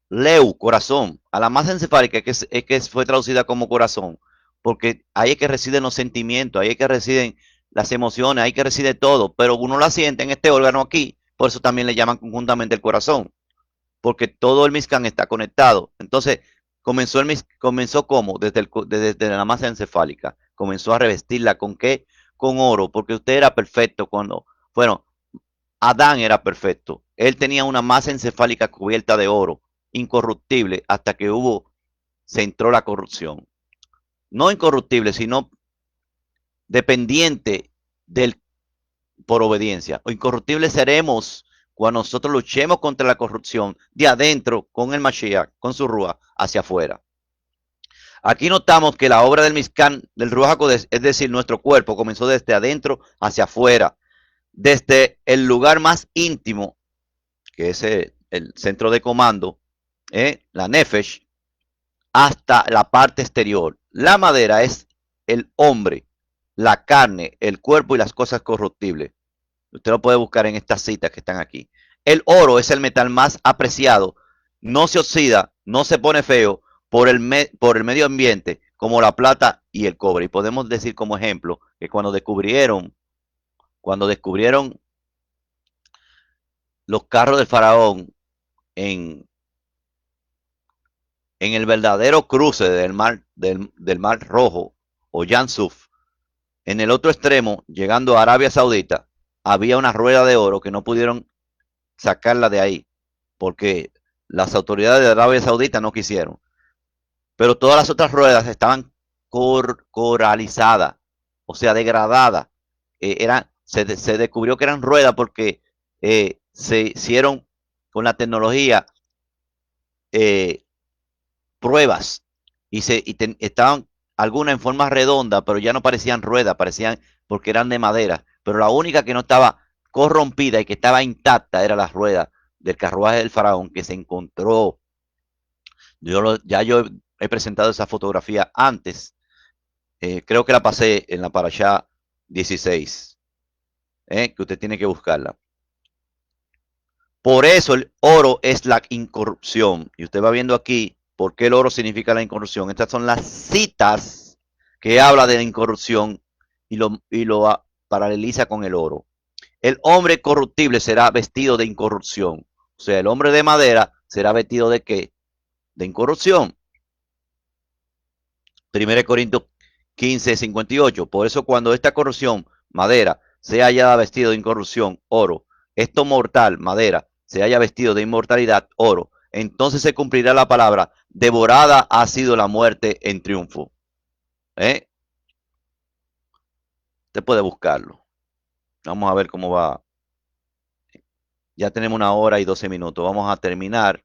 Leu, corazón, a la masa encefálica que fue traducida como corazón, porque ahí es que residen los sentimientos, ahí es que residen las emociones, ahí es que reside todo, pero uno la siente en este órgano aquí, por eso también le llaman conjuntamente el corazón, porque todo el Mizkan está conectado. Entonces, comenzó como desde la masa encefálica, comenzó a revestirla con qué, con oro, porque usted era perfecto bueno, Adán era perfecto. Él tenía una masa encefálica cubierta de oro, incorruptible, hasta que se entró la corrupción. no incorruptible, sino dependiente del por obediencia. O incorruptibles seremos cuando nosotros luchemos contra la corrupción de adentro con el Mashiach, con su Rúa, hacia afuera. Aquí notamos que la obra del Mishkan, del Ruach HaKodesh, es decir, nuestro cuerpo, comenzó desde adentro hacia afuera, desde el lugar más íntimo, que es el centro de comando, la Nefesh, hasta la parte exterior. La madera es el hombre, la carne, el cuerpo y las cosas corruptibles. Usted lo puede buscar en estas citas que están aquí. El oro es el metal más apreciado, no se oxida, no se pone feo por el medio ambiente como la plata y el cobre. Y podemos decir como ejemplo que cuando descubrieron los carros del faraón en, en el verdadero cruce del mar Rojo o Yansuf, en el otro extremo, llegando a Arabia Saudita, había una rueda de oro que no pudieron sacarla de ahí, porque las autoridades de Arabia Saudita no quisieron. Pero todas las otras ruedas estaban coralizadas, o sea, degradadas. Se descubrió que eran ruedas porque se hicieron con la tecnología eh, pruebas estaban algunas en forma redonda, pero ya no parecían ruedas, parecían porque eran de madera. Pero la única que no estaba corrompida y que estaba intacta era la rueda del carruaje del faraón que se encontró. Ya yo he presentado esa fotografía antes. Creo que la pasé en la Parashá 16, que usted tiene que buscarla. Por eso el oro es la incorrupción. Y usted va viendo aquí por qué el oro significa la incorrupción. Estas son las citas que habla de la incorrupción y lo paraleliza con el oro. El hombre corruptible será vestido de incorrupción. O sea, el hombre de madera será vestido de ¿qué? De incorrupción. 1 Corintios 15:58. Por eso cuando esta corrupción, madera, sea hallada vestido de incorrupción, oro, esto mortal, madera, se haya vestido de inmortalidad, oro, entonces se cumplirá la palabra, devorada ha sido la muerte en triunfo. ¿Eh? Usted puede buscarlo. Vamos a ver cómo va. Ya tenemos 1 hora y 12 minutos. Vamos a terminar.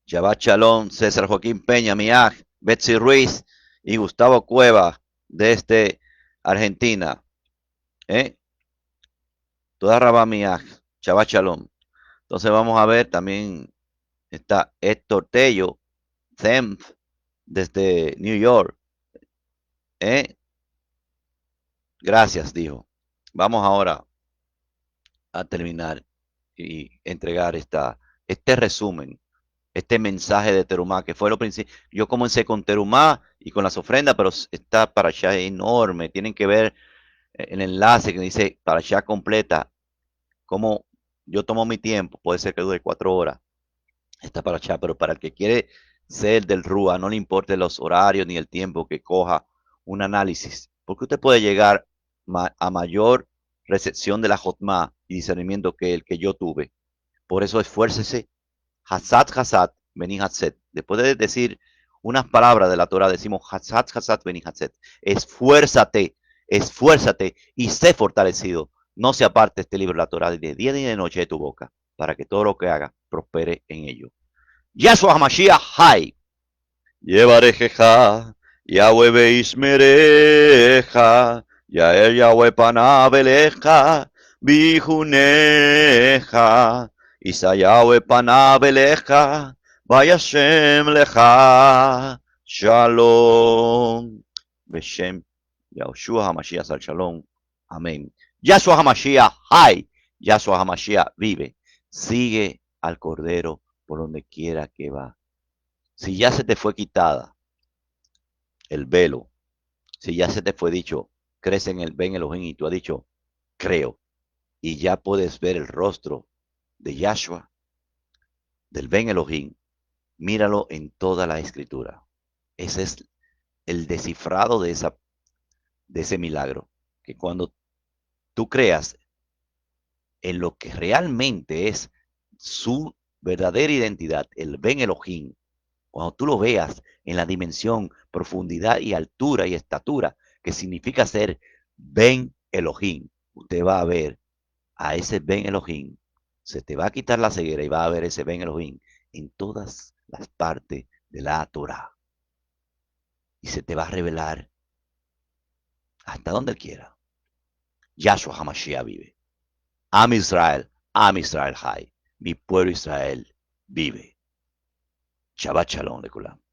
Shabbat Shalom, César Joaquín Peña, Miaj, Betsy Ruiz y Gustavo Cueva desde Argentina. Toda Rabá Miaj, Shabbat Shalom. Entonces vamos a ver, también está Héctor Tello, Zenf, desde New York. Gracias, dijo. Vamos ahora a terminar y entregar este resumen, este mensaje de Terumá, que fue lo principal. Yo comencé con Terumá y con las ofrendas, pero está para allá enorme. Tienen que ver el enlace que dice para allá completa, como yo tomo mi tiempo, puede ser que dure 4 horas. Está para allá, pero para el que quiere ser del RUA, no le importe los horarios ni el tiempo que coja un análisis, porque usted puede llegar a mayor recepción de la Jotma y discernimiento que el que yo tuve. Por eso esfuércese. Hazat, Hazat, Beni Hazet. Después de decir unas palabras de la Torah, decimos Hazat, Hazat, Beni Hazet. Esfuérzate, esfuérzate y sé fortalecido. No se aparte este libro de la Torah de día ni de noche de tu boca, para que todo lo que haga prospere en ello. Yahshua HaMashiach Hai. Yevarejeja, Yahweh Beishmereja, Yael Yahweh Panabeleja, Bijuneja, Isayahu Panabeleja, Vayashem Leja, Shalom. Beshem Yahushua HaMashiach al Shalom. Amén. Yahshua HaMashiach Hai. Yahshua HaMashiach vive. Sigue al Cordero por donde quiera que va. Si ya se te fue quitada el velo, si ya se te fue dicho, crece en el Ben Elohim y tú has dicho, creo, y ya puedes ver el rostro de Yahshua, del Ben Elohim, míralo en toda la escritura. Ese es el descifrado de ese milagro, que cuando tú creas en lo que realmente es su verdadera identidad, el Ben Elohim, cuando tú lo veas en la dimensión, profundidad y altura y estatura, que significa ser Ben Elohim, usted va a ver a ese Ben Elohim, se te va a quitar la ceguera y va a ver ese Ben Elohim en todas las partes de la Torah. Y se te va a revelar hasta donde él quiera. Yahshua HaMashiach vive. Am Israel High. Mi pueblo Israel vive. Shabbat Shalom de Kulam.